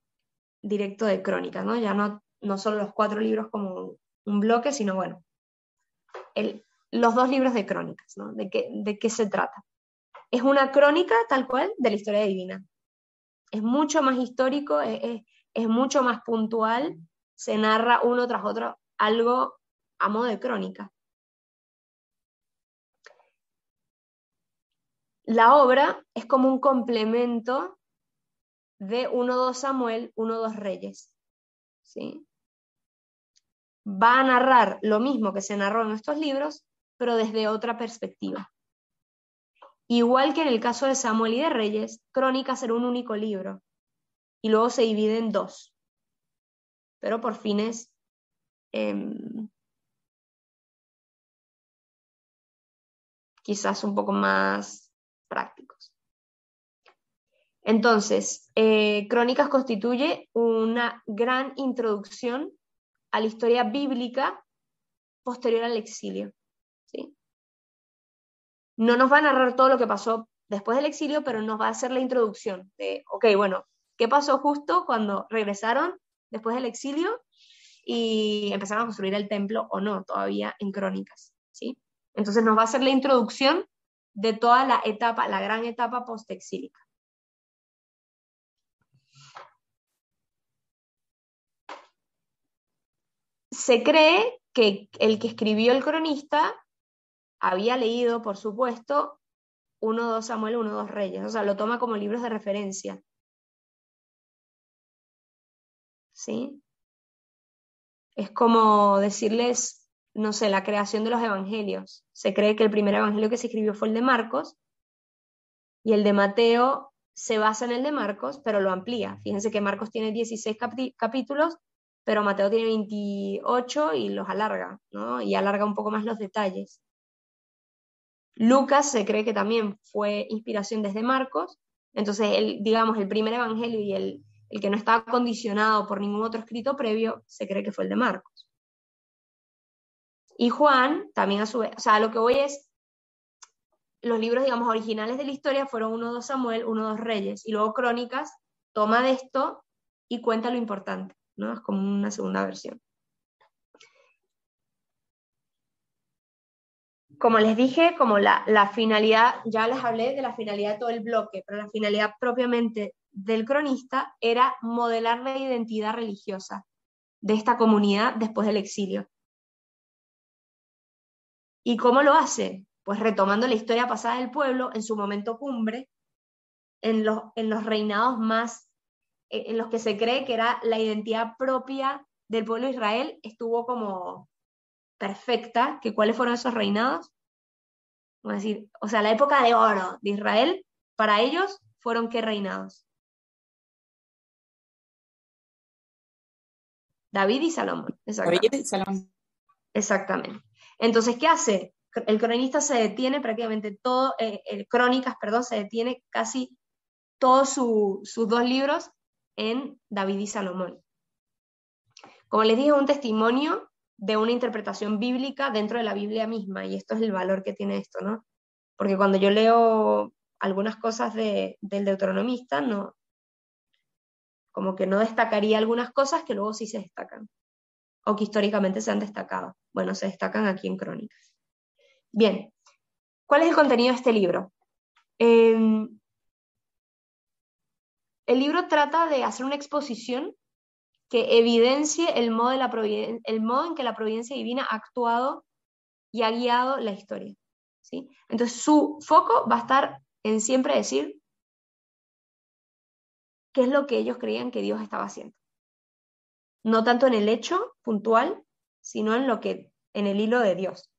directo de Crónicas, ¿no? Ya no solo los 4 libros como un bloque, sino bueno, los 2 libros de Crónicas, ¿no? ¿De qué se trata? es una crónica tal cual de la historia divina. Es mucho más histórico, es mucho más puntual, se narra uno tras otro algo a modo de crónica. La obra es como un complemento de 1-2 Samuel, 1-2 Reyes, ¿sí? Va a narrar lo mismo que se narró en estos libros, pero desde otra perspectiva. Igual que en el caso de Samuel y de Reyes, Crónicas era un único libro, y luego se divide en 2, pero por fines quizás un poco más prácticos. Entonces, Crónicas constituye una gran introducción a la historia bíblica posterior al exilio, ¿sí? No nos va a narrar todo lo que pasó después del exilio, pero nos va a hacer la introducción de, ok, bueno, ¿qué pasó justo cuando regresaron después del exilio y empezaron a construir el templo o no, todavía en Crónicas, ¿sí? Entonces nos va a hacer la introducción de toda la etapa, la gran etapa postexílica. Se cree que el que escribió el cronista había leído, por supuesto, 1-2 Samuel, 1-2 Reyes, o sea, lo toma como libros de referencia. ¿Sí? Es como decirles, no sé, la creación de los evangelios. Se cree que el primer evangelio que se escribió fue el de Marcos, y el de Mateo se basa en el de Marcos, pero lo amplía. Fíjense que Marcos tiene 16 capítulos, pero Mateo tiene 28 y los alarga, ¿no? Y alarga un poco más los detalles. Lucas se cree que también fue inspiración desde Marcos, entonces digamos, el primer evangelio y el que no estaba condicionado por ningún otro escrito previo, se cree que fue el de Marcos. Y Juan, también a su vez, o sea, lo que voy es, los libros, digamos, originales de la historia fueron 1-2 Samuel, 1-2 Reyes, y luego Crónicas toma de esto y cuenta lo importante, ¿no? Es como una segunda versión. Como les dije, como la finalidad, ya les hablé de la finalidad de todo el bloque, pero la finalidad propiamente del cronista era modelar la identidad religiosa de esta comunidad después del exilio. ¿Y cómo lo hace? Pues retomando la historia pasada del pueblo en su momento cumbre, en los reinados más, en los que se cree que era la identidad propia del pueblo de Israel, estuvo como perfecta, que ¿cuáles fueron esos reinados? Vamos a decir, o sea, la época de oro de Israel, para ellos, fueron ¿qué reinados? David y Salomón, exactamente. David y Salomón. Exactamente. Entonces, ¿qué hace? El cronista se detiene prácticamente todo, Crónicas, perdón, se detiene casi todos sus 2 libros en David y Salomón. Como les dije, es un testimonio de una interpretación bíblica dentro de la Biblia misma, y esto es el valor que tiene esto, ¿no? Porque cuando yo leo algunas cosas del deuteronomista, no, como que no destacaría algunas cosas que luego sí se destacan, o que históricamente se han destacado. Bueno, se destacan aquí en Crónicas. Bien, ¿cuál es el contenido de este libro? El libro trata de hacer una exposición que evidencie el modo en que la providencia divina ha actuado y ha guiado la historia, ¿sí? Entonces su foco va a estar en siempre decir qué es lo que ellos creían que Dios estaba haciendo. No tanto en el hecho puntual, sino en el hilo de Dios.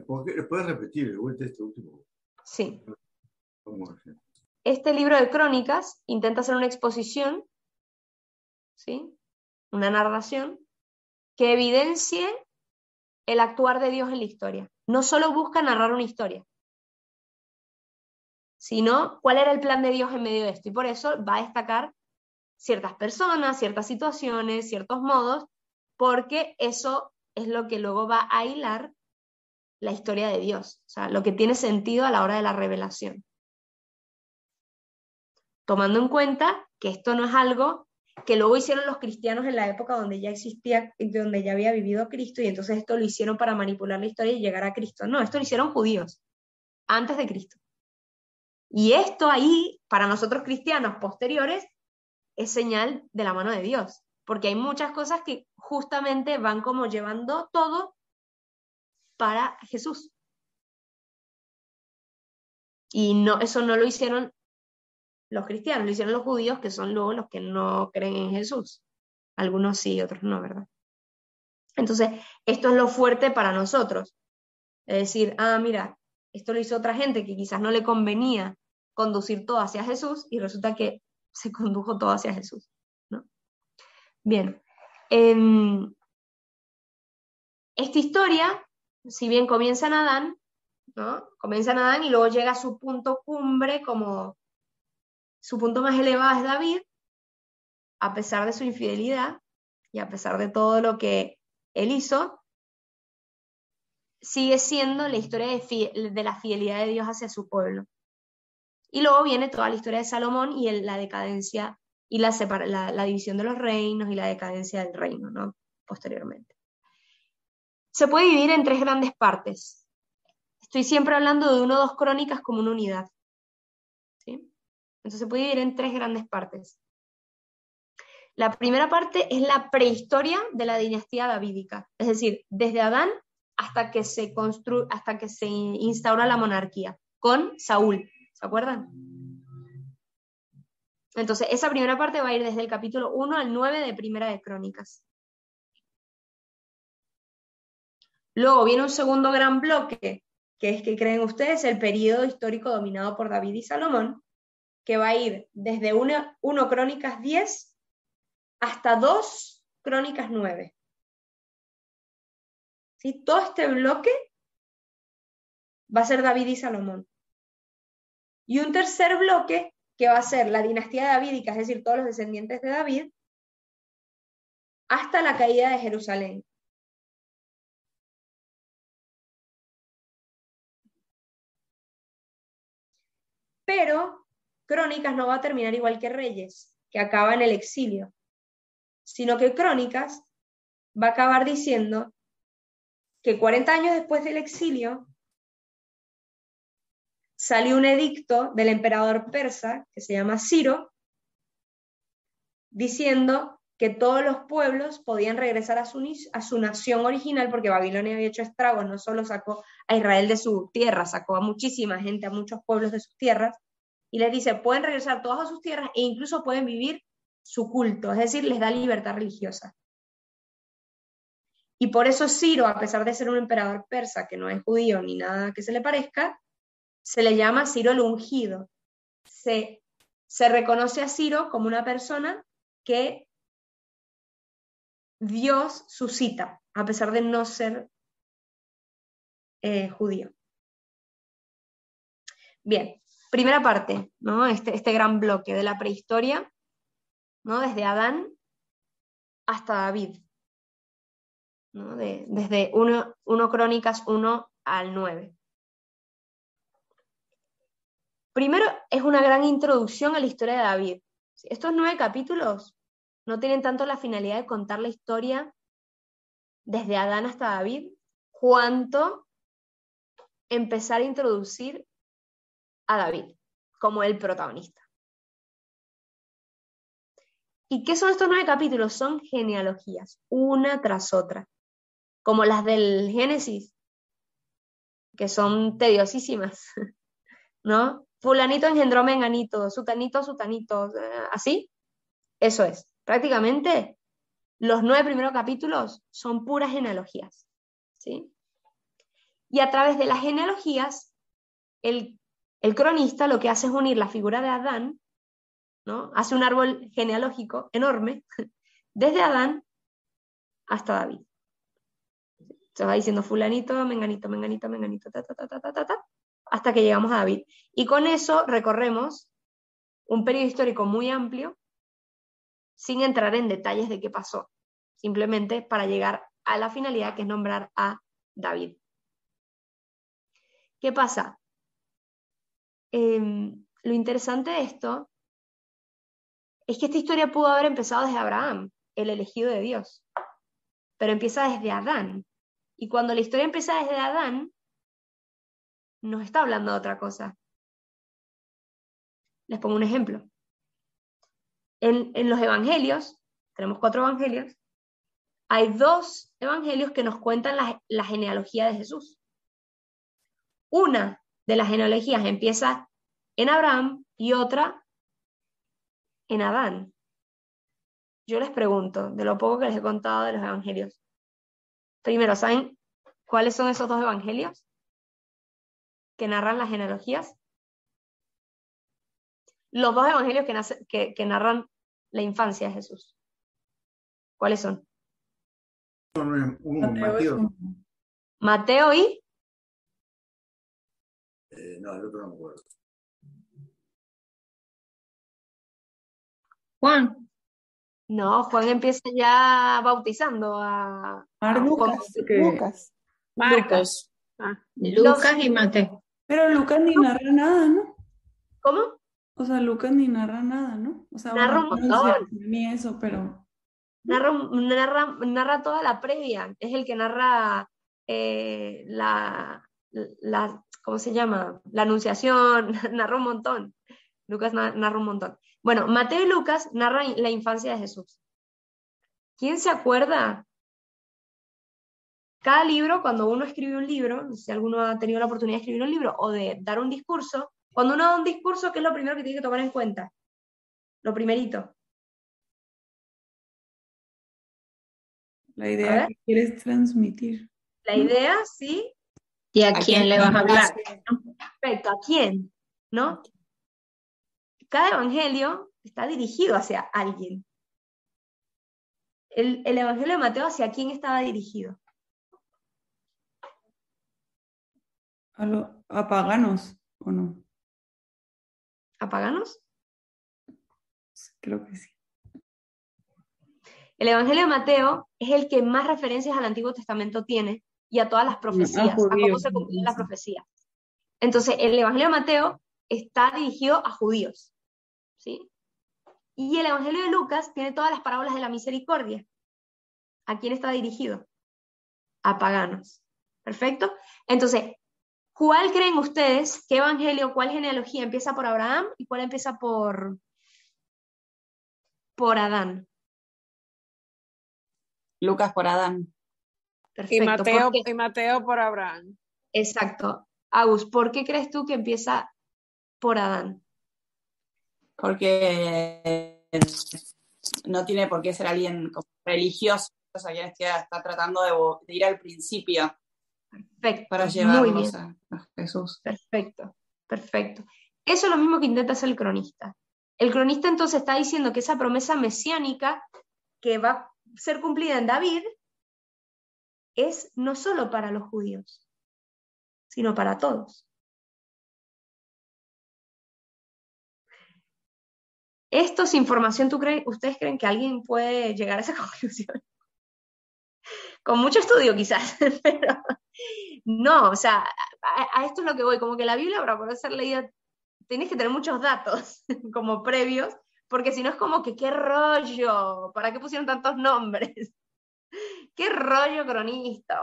¿Puedes repetir de vuelta este último? Sí. ¿Cómo hacer? Este libro de Crónicas intenta hacer una exposición, ¿sí? Una narración que evidencie el actuar de Dios en la historia. No solo busca narrar una historia, sino cuál era el plan de Dios en medio de esto. Y por eso va a destacar ciertas personas, ciertas situaciones, ciertos modos, porque eso es lo que luego va a hilar la historia de Dios, o sea, lo que tiene sentido a la hora de la revelación. Tomando en cuenta que esto no es algo que luego hicieron los cristianos en la época donde ya existía, donde ya había vivido Cristo, y entonces esto lo hicieron para manipular la historia y llegar a Cristo. No, esto lo hicieron judíos antes de Cristo. Y esto ahí, para nosotros cristianos posteriores, es señal de la mano de Dios, porque hay muchas cosas que justamente van como llevando todo para Jesús. Y no, eso no lo hicieron los cristianos, lo hicieron los judíos, que son luego los que no creen en Jesús. Algunos sí, otros no, ¿verdad? Entonces, esto es lo fuerte para nosotros. Es decir, mira, esto lo hizo otra gente que quizás no le convenía conducir todo hacia Jesús, y resulta que se condujo todo hacia Jesús, ¿no? Bien. Esta historia, si bien comienza en Adán, ¿no? Comienza en Adán y luego llega a su punto cumbre, como su punto más elevado es David, a pesar de su infidelidad y a pesar de todo lo que él hizo, sigue siendo la historia de la fidelidad de Dios hacia su pueblo. Y luego viene toda la historia de Salomón y la decadencia y la división de los reinos y la decadencia del reino, ¿no? Posteriormente. Se puede dividir en 3 grandes partes. Estoy siempre hablando de 1 o 2 crónicas como una unidad, ¿sí? Entonces se puede dividir en 3 grandes partes. La primera parte es la prehistoria de la dinastía davídica, es decir, desde Adán hasta que se instaura la monarquía, con Saúl, ¿se acuerdan? Entonces, esa primera parte va a ir desde el capítulo 1 al 9 de Primera de Crónicas. Luego viene un segundo gran bloque, que es, ¿qué creen ustedes? El periodo histórico dominado por David y Salomón, que va a ir desde 1 Crónicas 10 hasta 2 Crónicas 9. ¿Sí? Todo este bloque va a ser David y Salomón. Y un tercer bloque, que va a ser la dinastía davídica, es decir, todos los descendientes de David, hasta la caída de Jerusalén. Pero Crónicas no va a terminar igual que Reyes, que acaba en el exilio, sino que Crónicas va a acabar diciendo que 40 años después del exilio salió un edicto del emperador persa, que se llama Ciro, diciendo que todos los pueblos podían regresar a su nación original, porque Babilonia había hecho estragos, no solo sacó a Israel de su tierra, sacó a muchísima gente, a muchos pueblos de sus tierras, y les dice, pueden regresar todos a sus tierras e incluso pueden vivir su culto, es decir, les da libertad religiosa. Y por eso Ciro, a pesar de ser un emperador persa, que no es judío ni nada que se le parezca, se le llama Ciro el ungido. Se reconoce a Ciro como una persona que Dios suscita, a pesar de no ser judío. Bien, primera parte, ¿no? Este gran bloque de la prehistoria, ¿no? Desde Adán hasta David, ¿no? Desde 1 Crónicas 1 al 9. Primero es una gran introducción a la historia de David. Estos 9 capítulos no tienen tanto la finalidad de contar la historia desde Adán hasta David, cuanto empezar a introducir a David como el protagonista. ¿Y qué son estos 9 capítulos? Son genealogías, una tras otra, como las del Génesis, que son tediosísimas, ¿no? Fulanito engendró menganito, sutanito, así. Eso es. Prácticamente los 9 primeros capítulos son puras genealogías, ¿sí? Y a través de las genealogías, el cronista lo que hace es unir la figura de Adán, ¿no? Hace un árbol genealógico enorme, desde Adán hasta David. Se va diciendo fulanito, menganito, hasta que llegamos a David. Y con eso recorremos un periodo histórico muy amplio, sin entrar en detalles de qué pasó, simplemente para llegar a la finalidad, que es nombrar a David. ¿Qué pasa? Lo interesante de esto es que esta historia pudo haber empezado desde Abraham, el elegido de Dios, pero empieza desde Adán. Y cuando la historia empieza desde Adán, nos está hablando de otra cosa. Les pongo un ejemplo. En los evangelios, tenemos 4 evangelios, hay 2 evangelios que nos cuentan la genealogía de Jesús. Una de las genealogías empieza en Abraham y otra en Adán. Yo les pregunto, de lo poco que les he contado de los evangelios, primero, ¿saben cuáles son esos 2 evangelios que narran las genealogías? Los 2 evangelios que narran la infancia de Jesús. ¿Cuáles son? Mateo. Mateo y... No, el otro no me acuerdo. Juan. No, Juan empieza ya bautizando a Lucas. Lucas. Marcos. Lucas y Mateo. Pero Lucas ni narra nada, ¿no? ¿Cómo? O sea, Lucas ni narra nada, ¿no? O sea, Narra un montón. Ni eso, pero... Narra toda la previa. Es el que narra ¿cómo se llama? La anunciación. Narra un montón. Lucas narra un montón. Bueno, Mateo y Lucas narran la infancia de Jesús. ¿Quién se acuerda? Cada libro, cuando uno escribe un libro, no sé si alguno ha tenido la oportunidad de escribir un libro o de dar un discurso, cuando uno da un discurso, ¿qué es lo primero que tiene que tomar en cuenta? Lo primerito. La idea que quieres transmitir. La idea, sí. ¿Y a quién le vas a hablar? Perfecto, ¿a quién? ¿No? Cada evangelio está dirigido hacia alguien. El evangelio de Mateo, ¿hacia quién estaba dirigido? ¿A paganos o no? ¿A paganos? Creo que sí. El evangelio de Mateo es el que más referencias al Antiguo Testamento tiene y a todas las profecías, a cómo se cumplían las profecías. Entonces, el evangelio de Mateo está dirigido a judíos, ¿sí? Y el evangelio de Lucas tiene todas las parábolas de la misericordia. ¿A quién está dirigido? A paganos. ¿Perfecto? Entonces, ¿cuál creen ustedes, qué evangelio, cuál genealogía empieza por Abraham y cuál empieza por Adán? Lucas por Adán. Perfecto. Y Mateo por Abraham. Exacto. Agus, ¿por qué crees tú que empieza por Adán? Porque no tiene por qué ser alguien como religioso, o sea, quien está tratando de ir al principio. Perfecto. Para llevarlos a Jesús. Perfecto, perfecto. Eso es lo mismo que intenta hacer el cronista. El cronista entonces está diciendo que esa promesa mesiánica que va a ser cumplida en David es no solo para los judíos, sino para todos. Esto es información, ¿ustedes creen que alguien puede llegar a esa conclusión? Con mucho estudio quizás, pero no, o sea, a esto es lo que voy, como que la Biblia para poder ser leída tenés que tener muchos datos como previos, porque si no es como que qué rollo, ¿para qué pusieron tantos nombres? Qué rollo cronista.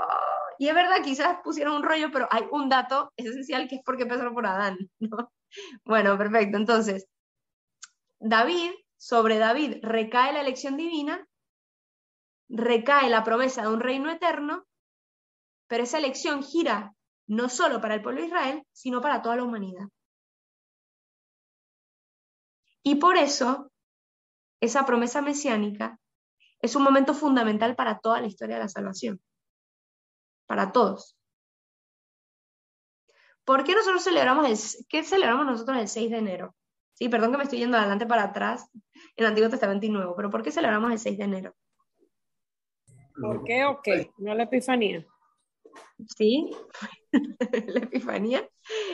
Y es verdad, quizás pusieron un rollo, pero hay un dato esencial que es porque empezaron por Adán, ¿no? Bueno, perfecto. Entonces, sobre David recae la elección divina, recae la promesa de un reino eterno, pero esa elección gira no solo para el pueblo de Israel, sino para toda la humanidad. Y por eso, esa promesa mesiánica es un momento fundamental para toda la historia de la salvación. Para todos. ¿Por qué nosotros qué celebramos nosotros el 6 de enero? Sí, perdón que me estoy yendo de adelante para atrás en el Antiguo Testamento y Nuevo, pero ¿por qué celebramos el 6 de enero? ¿Por qué o qué? No la Epifanía. Sí, la Epifanía.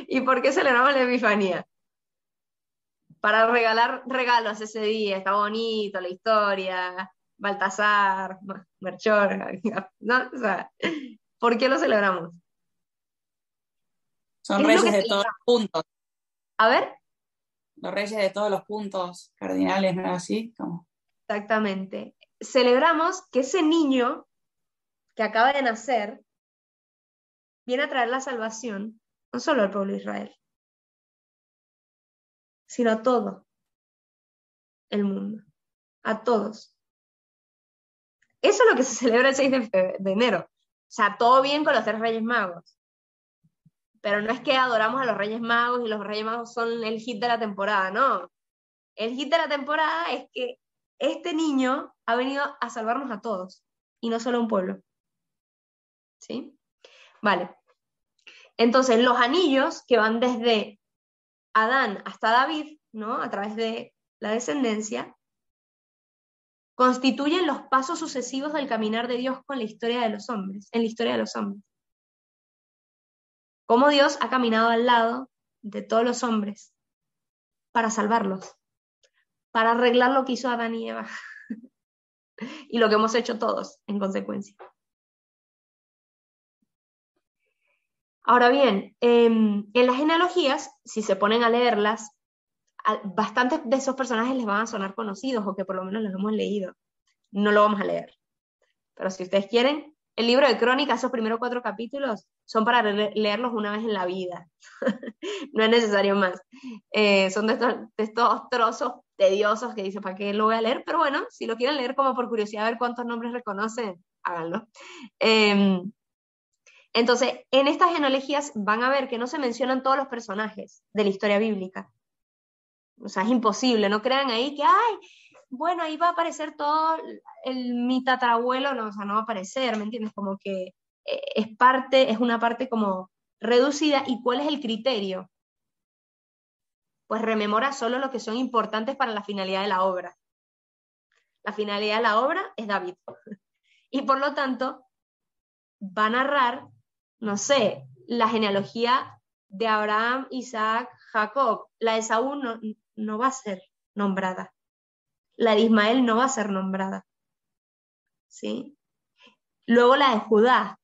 ¿Y por qué celebramos la Epifanía? Para regalar regalos ese día, está bonito la historia, Baltasar, Melchor, ¿no? O sea, ¿por qué lo celebramos? Son reyes de todos los puntos. A ver. Los reyes de todos los puntos cardinales, ¿no es así? ¿Cómo? Exactamente. Celebramos que ese niño que acaba de nacer viene a traer la salvación no solo al pueblo de Israel, sino a todo el mundo, a todos. Eso es lo que se celebra el 6 de enero. O sea, todo bien con los 3 Reyes Magos. Pero no es que adoramos a los Reyes Magos y los Reyes Magos son el hit de la temporada, no. El hit de la temporada es que este niño ha venido a salvarnos a todos, y no solo a un pueblo. ¿Sí? Vale. Entonces, los anillos que van desde Adán hasta David, ¿no? A través de la descendencia, constituyen los pasos sucesivos del caminar de Dios con la historia de los hombres, en la historia de los hombres. Cómo Dios ha caminado al lado de todos los hombres para salvarlos, para arreglar lo que hizo Adán y Eva y lo que hemos hecho todos en consecuencia. Ahora bien, en las genealogías, si se ponen a leerlas, bastantes de esos personajes les van a sonar conocidos, o que por lo menos los hemos leído. No lo vamos a leer. Pero si ustedes quieren, el libro de Crónicas, esos primeros 4 capítulos, son para leerlos una vez en la vida. No es necesario más. Son de estos trozos tediosos que dicen, ¿para qué lo voy a leer? Pero bueno, si lo quieren leer como por curiosidad, a ver cuántos nombres reconocen, háganlo. Entonces, en estas genealogías van a ver que no se mencionan todos los personajes de la historia bíblica. O sea, es imposible, no crean ahí que, ay, bueno, ahí va a aparecer todo mi tatarabuelo, no, o sea, no va a aparecer, ¿me entiendes? Como que es una parte como reducida. ¿Y cuál es el criterio? Pues rememora solo lo que son importantes para la finalidad de la obra. La finalidad de la obra es David. Y por lo tanto, va a narrar, no sé, la genealogía de Abraham, Isaac, Jacob. La de Saúl no va a ser nombrada. La de Ismael no va a ser nombrada. ¿Sí? Luego la de Judá.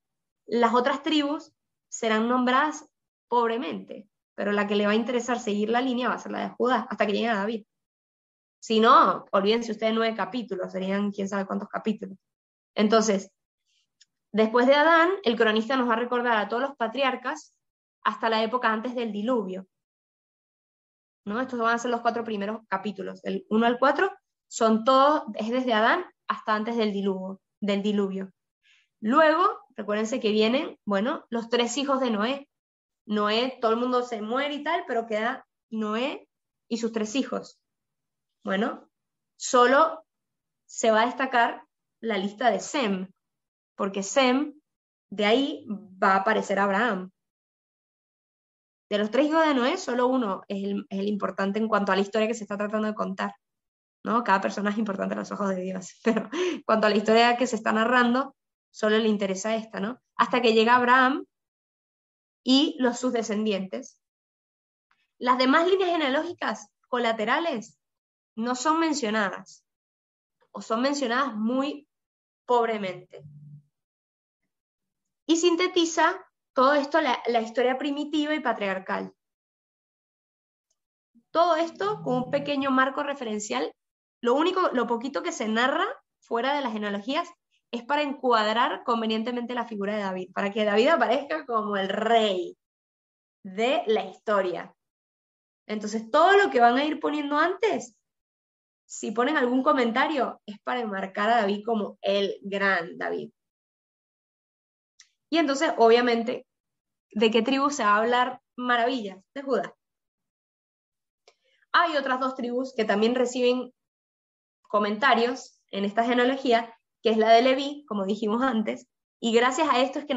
Las otras tribus serán nombradas pobremente, pero la que le va a interesar seguir la línea va a ser la de Judá, hasta que llegue a David. Si no, olvídense ustedes 9 capítulos, serían quién sabe cuántos capítulos. Entonces, después de Adán, el cronista nos va a recordar a todos los patriarcas hasta la época antes del diluvio. ¿No? Estos van a ser los 4 primeros capítulos. Del 1 al 4 son todos, es desde Adán hasta antes del diluvio. Luego, recuérdense que vienen, bueno, los 3 hijos de Noé. Noé, todo el mundo se muere y tal, pero queda Noé y sus 3 hijos. Bueno, solo se va a destacar la lista de Sem, porque Sem, de ahí va a aparecer Abraham. De los 3 hijos de Noé, solo uno es el importante en cuanto a la historia que se está tratando de contar, ¿no? Cada persona es importante a los ojos de Dios, pero en cuanto a la historia que se está narrando, solo le interesa esta, ¿no? Hasta que llega Abraham y sus descendientes. Las demás líneas genealógicas colaterales no son mencionadas, o son mencionadas muy pobremente. Y sintetiza todo esto la historia primitiva y patriarcal. Todo esto con un pequeño marco referencial. Lo poquito que se narra fuera de las genealogías es para encuadrar convenientemente la figura de David, para que David aparezca como el rey de la historia. Entonces, todo lo que van a ir poniendo antes, si ponen algún comentario, es para enmarcar a David como el gran David. Y entonces, obviamente, ¿de qué tribu se va a hablar maravillas? De Judá. Hay otras 2 tribus que también reciben comentarios en esta genealogía, que es la de Leví, como dijimos antes, y gracias a esto es que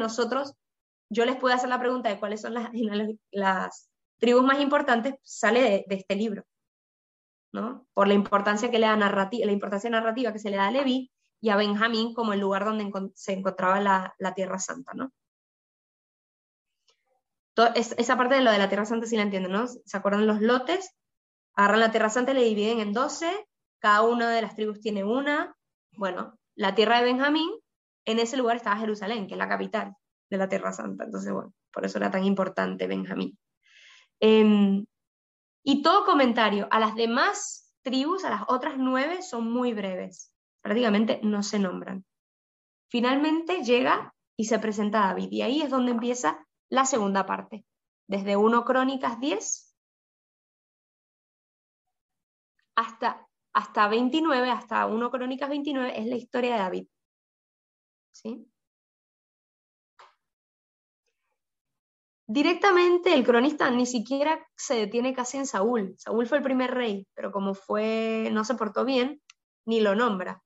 yo les puedo hacer la pregunta de cuáles son las tribus más importantes, sale de este libro, ¿no? Por la importancia que le da la importancia narrativa que se le da a Leví y a Benjamín como el lugar donde se encontraba la Tierra Santa, ¿no? Esa parte de lo de la Tierra Santa sí la entienden, ¿no? ¿Se acuerdan los lotes? Agarran la Tierra Santa y le dividen en 12, cada una de las tribus tiene una. Bueno, la tierra de Benjamín, en ese lugar estaba Jerusalén, que es la capital de la Tierra Santa. Entonces, bueno, por eso era tan importante Benjamín. Y todo comentario a las demás tribus, a las otras 9, son muy breves. Prácticamente no se nombran. Finalmente llega y se presenta David, y ahí es donde empieza la segunda parte. desde 1 Crónicas 10 hasta 29, hasta 1 Crónicas 29, es la historia de David. ¿Sí? Directamente el cronista ni siquiera se detiene casi en Saúl. Saúl fue el primer rey, pero como no se portó bien, ni lo nombra.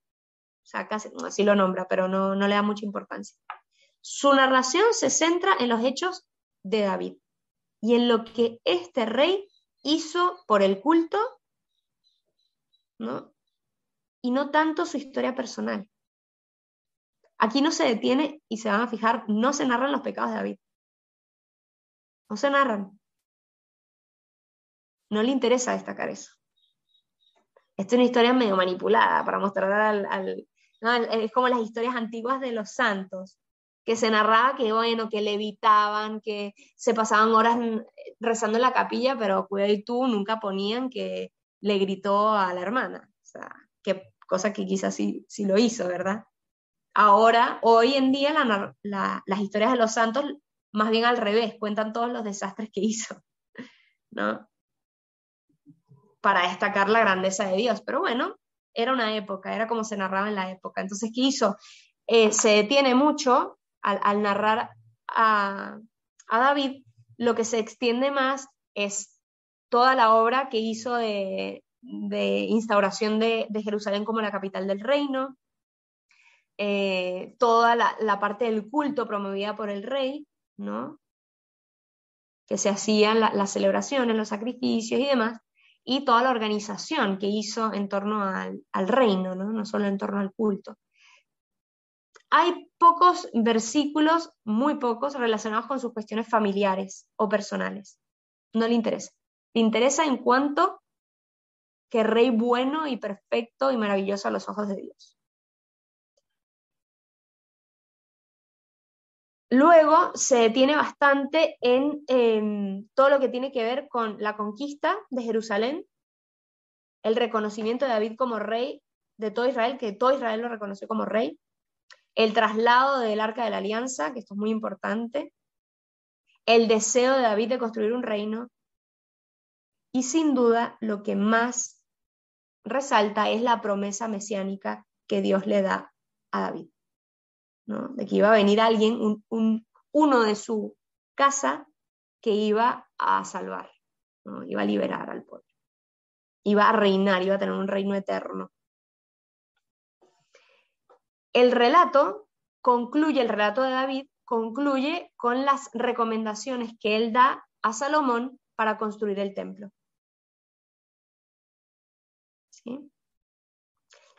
O sea, casi, sí lo nombra, pero no le da mucha importancia. Su narración se centra en los hechos de David y en lo que este rey hizo por el culto, ¿no? Y no tanto su historia personal. Aquí no se detiene, y se van a fijar, no se narran los pecados de David. No se narran. No le interesa destacar eso. Esta es una historia medio manipulada para mostrar ¿no? Es como las historias antiguas de los santos, que se narraba que, bueno, que levitaban, que se pasaban horas rezando en la capilla, pero cuidado y tú nunca ponían que le gritó a la hermana. O sea, cosa que quizás sí lo hizo, ¿verdad? Ahora, hoy en día, las historias de los santos, más bien al revés, cuentan todos los desastres que hizo, ¿no? Para destacar la grandeza de Dios. Pero bueno, era una época, era como se narraba en la época. Entonces, ¿qué hizo? Se detiene mucho al narrar a David. Lo que se extiende más es toda la obra que hizo de instauración de Jerusalén como la capital del reino, toda la parte del culto promovida por el rey, ¿no? Que se hacían las celebraciones, los sacrificios y demás, y toda la organización que hizo en torno al reino, ¿no? No solo en torno al culto. Hay pocos versículos, muy pocos, relacionados con sus cuestiones familiares o personales. No le interesa. Le interesa en cuanto que rey bueno y perfecto y maravilloso a los ojos de Dios. Luego se detiene bastante en todo lo que tiene que ver con la conquista de Jerusalén, el reconocimiento de David como rey de todo Israel, que todo Israel lo reconoció como rey, el traslado del Arca de la Alianza, que esto es muy importante, el deseo de David de construir un reino, y sin duda lo que más resalta es la promesa mesiánica que Dios le da a David, ¿no? De que iba a venir alguien, uno de su casa, que iba a salvar, ¿no? Iba a liberar al pueblo, iba a reinar, iba a tener un reino eterno. El relato de David concluye con las recomendaciones que él da a Salomón para construir el templo. ¿Sí?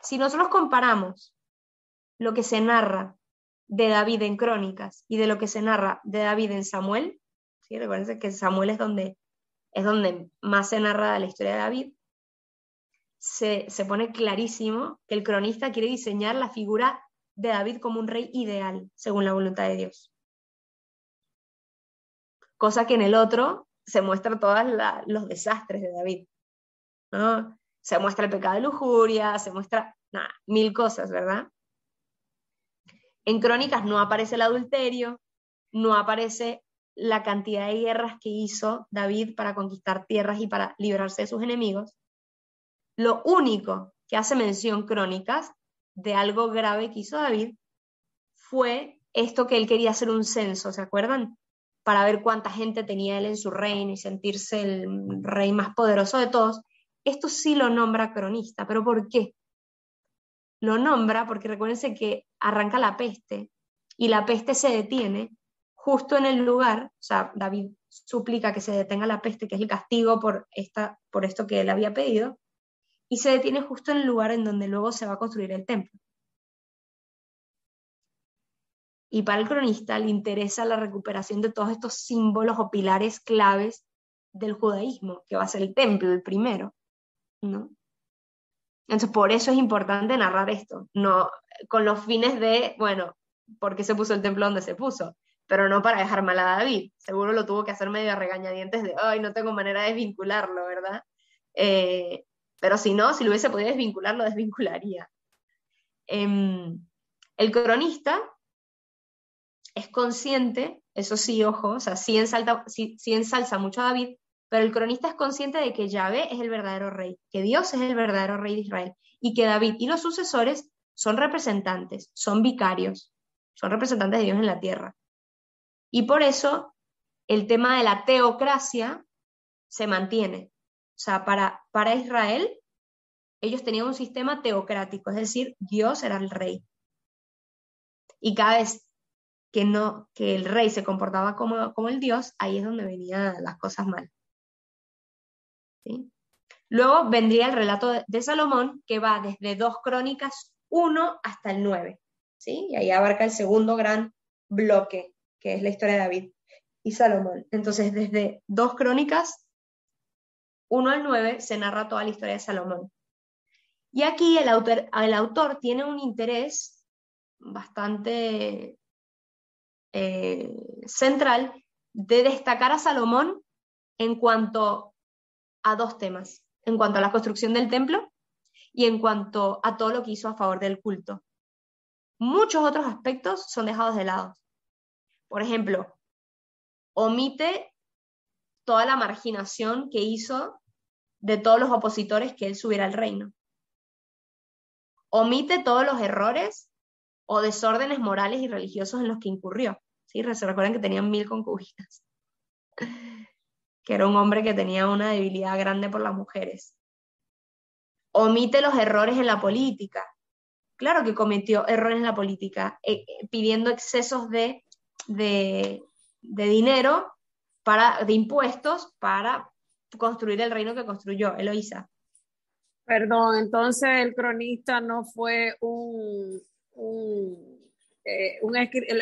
Si nosotros comparamos lo que se narra de David en Crónicas y de lo que se narra de David en Samuel, ¿sí? Recuerden que Samuel es donde más se narra la historia de David, se pone clarísimo que el cronista quiere diseñar la figura de David como un rey ideal, según la voluntad de Dios. Cosa que en el otro se muestra todos los desastres de David, ¿no? Se muestra el pecado de lujuria, se muestra mil cosas, ¿verdad? En Crónicas no aparece el adulterio, no aparece la cantidad de guerras que hizo David para conquistar tierras y para librarse de sus enemigos. Lo único que hace mención Crónicas de algo grave que hizo David fue esto que él quería hacer un censo, ¿se acuerdan? Para ver cuánta gente tenía él en su reino y sentirse el rey más poderoso de todos. Esto sí lo nombra cronista, ¿pero por qué? Lo nombra porque recuérdense que arranca la peste y la peste se detiene justo en el lugar, o sea, David suplica que se detenga la peste, que es el castigo por esto que él había pedido, y se detiene justo en el lugar en donde luego se va a construir el templo. Y para el cronista le interesa la recuperación de todos estos símbolos o pilares claves del judaísmo, que va a ser el templo, el primero, ¿no? Entonces, por eso es importante narrar esto, no con los fines de, bueno, ¿por qué se puso el templo donde se puso? Pero no para dejar mal a David. Seguro lo tuvo que hacer medio a regañadientes de, ay, no tengo manera de desvincularlo, ¿verdad? Pero si no, si lo hubiese podido desvincular, lo desvincularía. El cronista es consciente eso sí, ojo, o sea, sí ensalza mucho a David, pero el cronista es consciente de que Yahvé es el verdadero rey, que Dios es el verdadero rey de Israel, y que David y los sucesores son representantes, son vicarios, son representantes de Dios en la tierra. Y por eso el tema de la teocracia se mantiene. O sea, para Israel, ellos tenían un sistema teocrático, es decir, Dios era el rey. Y cada vez que el rey se comportaba como el Dios, ahí es donde venían las cosas mal. ¿Sí? Luego vendría el relato de Salomón, que va desde 2 Crónicas 1 hasta el 9. ¿Sí? Y ahí abarca el segundo gran bloque, que es la historia de David y Salomón. Entonces, desde 2 Crónicas 1 al 9 se narra toda la historia de Salomón. Y aquí el autor tiene un interés bastante central de destacar a Salomón en cuanto a 2 temas, en cuanto a la construcción del templo y en cuanto a todo lo que hizo a favor del culto. Muchos otros aspectos son dejados de lado. Por ejemplo, omite toda la marginación que hizo de todos los opositores que él subiera al reino. Omite todos los errores o desórdenes morales y religiosos en los que incurrió. ¿Sí? Se recuerdan que tenía 1000 concubinas, que era un hombre que tenía una debilidad grande por las mujeres. Omite los errores en la política. Claro que cometió errores en la política, pidiendo excesos de dinero, de impuestos, para construir el reino que construyó Eloísa. Perdón, entonces el cronista no fue el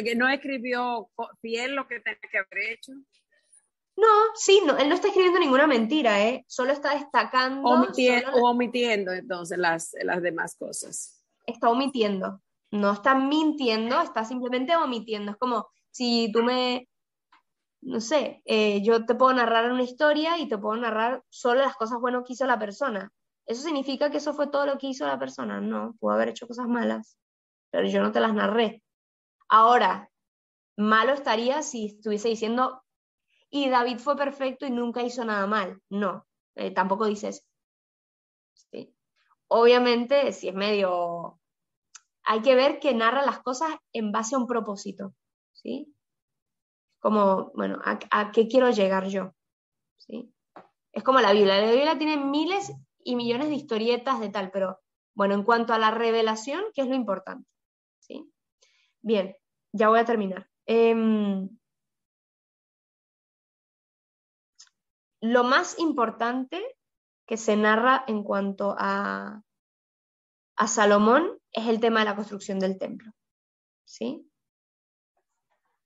que no escribió fiel lo que tenía que haber hecho. No, sí, no, él no está escribiendo ninguna mentira, solo está destacando. Omitiendo entonces las demás cosas. Está omitiendo, no está mintiendo, está simplemente omitiendo. Es como si tú no sé, yo te puedo narrar una historia y te puedo narrar solo las cosas buenas que hizo la persona. ¿Eso significa que eso fue todo lo que hizo la persona? No, pudo haber hecho cosas malas, pero yo no te las narré. Ahora, malo estaría si estuviese diciendo, y David fue perfecto y nunca hizo nada mal. No, tampoco dice eso. ¿Sí? Obviamente, si es medio... Hay que ver que narra las cosas en base a un propósito, ¿sí? Como, bueno, ¿a qué quiero llegar yo? ¿Sí? Es como la Biblia. La Biblia tiene miles y millones de historietas de tal, pero bueno, en cuanto a la revelación, ¿qué es lo importante? ¿Sí? Bien, ya voy a terminar. Lo más importante que se narra en cuanto a Salomón es el tema de la construcción del templo. ¿Sí?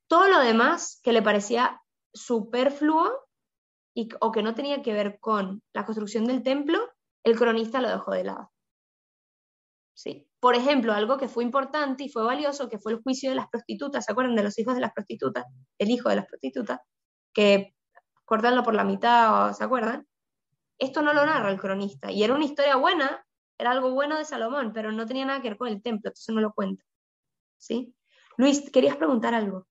Todo lo demás que le parecía superfluo o que no tenía que ver con la construcción del templo, el cronista lo dejó de lado. ¿Sí? Por ejemplo, algo que fue importante y fue valioso, que fue el juicio de las prostitutas. ¿Se acuerdan de los hijos de las prostitutas? El hijo de las prostitutas, que cortarlo por la mitad, ¿se acuerdan? Esto no lo narra el cronista, y era una historia buena, era algo bueno de Salomón, pero no tenía nada que ver con el templo, entonces no lo cuenta. ¿Sí? Luis, ¿querías preguntar algo?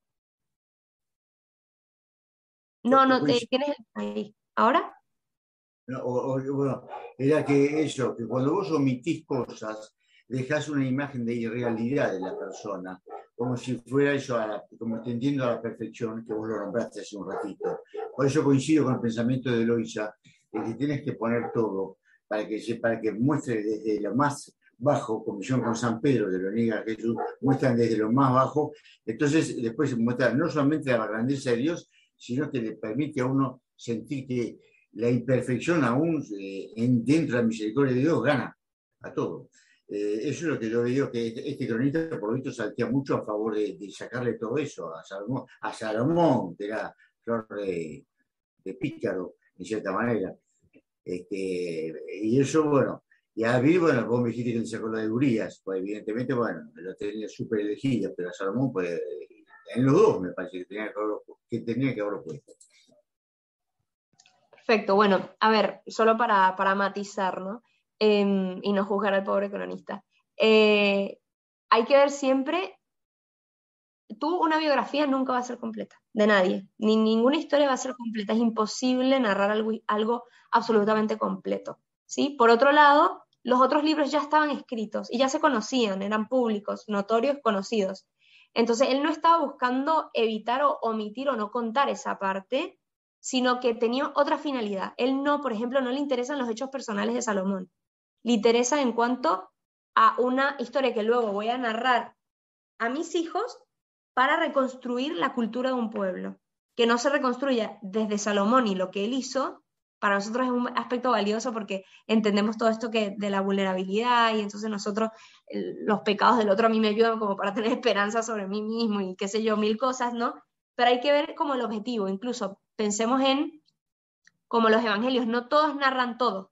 No, tienes ahí. ¿Ahora? No, bueno, era que eso, que cuando vos omitís cosas, dejás una imagen de irrealidad de la persona, como si fuera eso, como te entiendo a la perfección, que vos lo nombraste hace un ratito. Por eso coincido con el pensamiento de Eloísa, de que tienes que poner todo para que muestre desde lo más bajo, como hicieron con San Pedro, que lo niega Jesús, muestran desde lo más bajo, entonces después se muestra no solamente la grandeza de Dios, sino que le permite a uno sentir que la imperfección aún dentro de la misericordia de Dios gana a todo. Eso es lo que yo digo, que este cronista por lo visto saltea mucho a favor de sacarle todo eso a Salomón, que era flor de pícaro, en cierta manera. Y eso, bueno, y a David, bueno, vos me dijiste que le sacó la de Urías, pues evidentemente, bueno, lo tenía súper elegida, pero a Salomón, pues, en los dos me parece que tenía que haberlo puesto. Perfecto, bueno, a ver, solo para matizar, ¿no? Y no juzgar al pobre cronista. Hay que ver siempre una biografía nunca va a ser completa, de nadie, ni ninguna historia va a ser completa, es imposible narrar algo absolutamente completo, ¿sí? Por otro lado, los otros libros ya estaban escritos y ya se conocían, eran públicos, notorios, conocidos. Entonces, él no estaba buscando evitar o omitir o no contar esa parte, sino que tenía otra finalidad. Él no, por ejemplo, no le interesan los hechos personales de Salomón, le interesa en cuanto a una historia que luego voy a narrar a mis hijos para reconstruir la cultura de un pueblo, que no se reconstruya desde Salomón y lo que él hizo. Para nosotros es un aspecto valioso porque entendemos todo esto de la vulnerabilidad y entonces nosotros, los pecados del otro a mí me ayudan como para tener esperanza sobre mí mismo y qué sé yo, mil cosas, ¿no? Pero hay que ver como el objetivo, incluso pensemos en como los evangelios, no todos narran todo.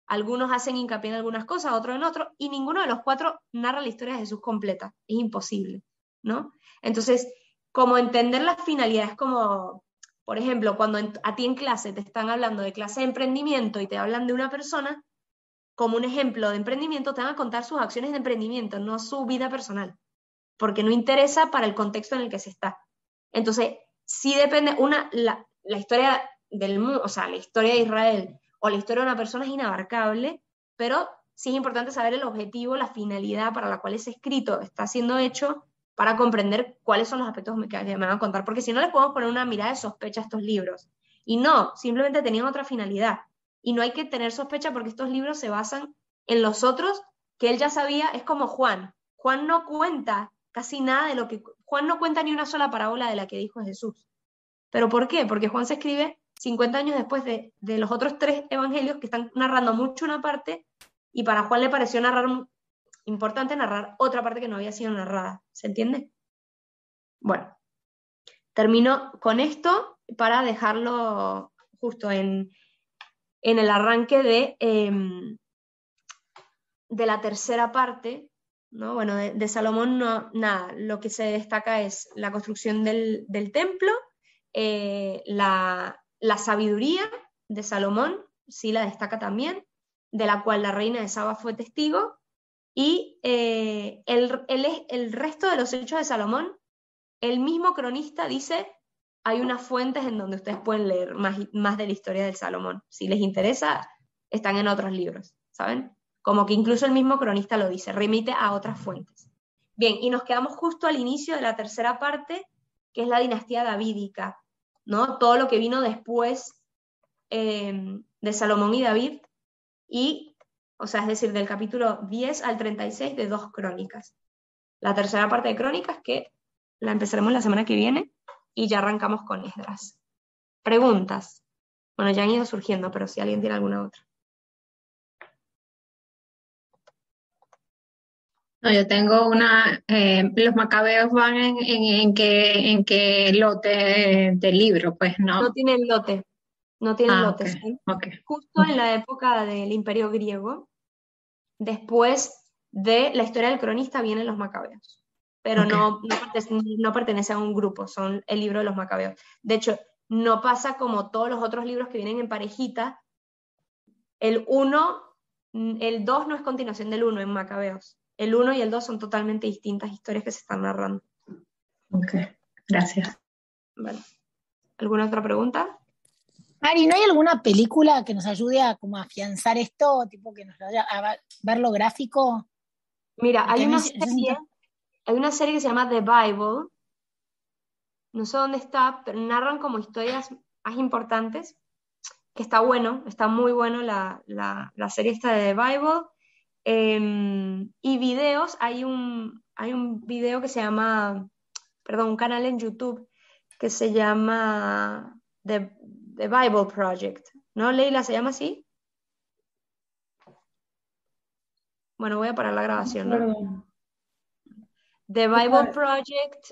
Algunos hacen hincapié en algunas cosas, otros en otros, y ninguno de los cuatro narra la historia de Jesús completa. Es imposible, ¿no? Entonces, como entender las finalidades, como, por ejemplo, cuando a ti en clase te están hablando de clase de emprendimiento y te hablan de una persona, como un ejemplo de emprendimiento, te van a contar sus acciones de emprendimiento, no su vida personal, porque no interesa para el contexto en el que se está. Entonces, sí depende, la historia del mundo, o sea, la historia de Israel o la historia de una persona es inabarcable, pero sí es importante saber el objetivo, la finalidad para la cual ese escrito está siendo hecho para comprender cuáles son los aspectos que me van a contar, porque si no les podemos poner una mirada de sospecha a estos libros. Y no, simplemente tenían otra finalidad. Y no hay que tener sospecha porque estos libros se basan en los otros que él ya sabía, es como Juan. Juan no cuenta casi nada de lo que... Juan no cuenta ni una sola parábola de la que dijo Jesús. ¿Pero por qué? Porque Juan se escribe 50 años después de los otros 3 evangelios que están narrando mucho una parte y para Juan le pareció importante narrar otra parte que no había sido narrada. ¿Se entiende? Bueno, termino con esto para dejarlo justo en el arranque de la tercera parte, ¿no? Bueno, de Salomón no, nada, lo que se destaca es la construcción del templo, la sabiduría de Salomón, sí la destaca también, de la cual la reina de Saba fue testigo, y el resto de los hechos de Salomón, el mismo cronista dice, hay unas fuentes en donde ustedes pueden leer más de la historia del Salomón. Si les interesa, están en otros libros, ¿saben? Como que incluso el mismo cronista lo dice, remite a otras fuentes. Bien, y nos quedamos justo al inicio de la tercera parte, que es la dinastía davídica, ¿no? Todo lo que vino después de Salomón y David, o sea, es decir, del capítulo 10 al 36 de 2 crónicas. La tercera parte de crónicas, que la empezaremos la semana que viene, y ya arrancamos con Esdras. Preguntas. Bueno, ya han ido surgiendo, pero si alguien tiene alguna otra. No, yo tengo los macabeos van en qué lote del libro, pues, No ¿no? tienen lote, no tienen Ok, lotes. ¿Sí? ok. Justo en la época del Imperio Griego, después de la historia del cronista vienen los macabeos, pero Ok. no pertenece a un grupo, son el libro de los macabeos. De hecho, no pasa como todos los otros libros que vienen en parejita. El 1, el 2 no es continuación del 1 en Macabeos. El 1 y el 2 son totalmente distintas historias que se están narrando. Ok, gracias. Vale. ¿Alguna otra pregunta? Ari, ¿no hay alguna película que nos ayude a como afianzar esto, tipo que nos vaya a ver lo gráfico? Mira, Porque hay a mí una yo siento... serie que se llama The Bible. No sé dónde está, pero narran como historias más importantes, que está bueno, está muy bueno la serie esta de The Bible. Y videos, hay un video que se llama, perdón, un canal en YouTube que se llama The Bible Project, ¿no, Leila? ¿Se llama así? Bueno, voy a parar la grabación, ¿no? Perdón. The Bible Project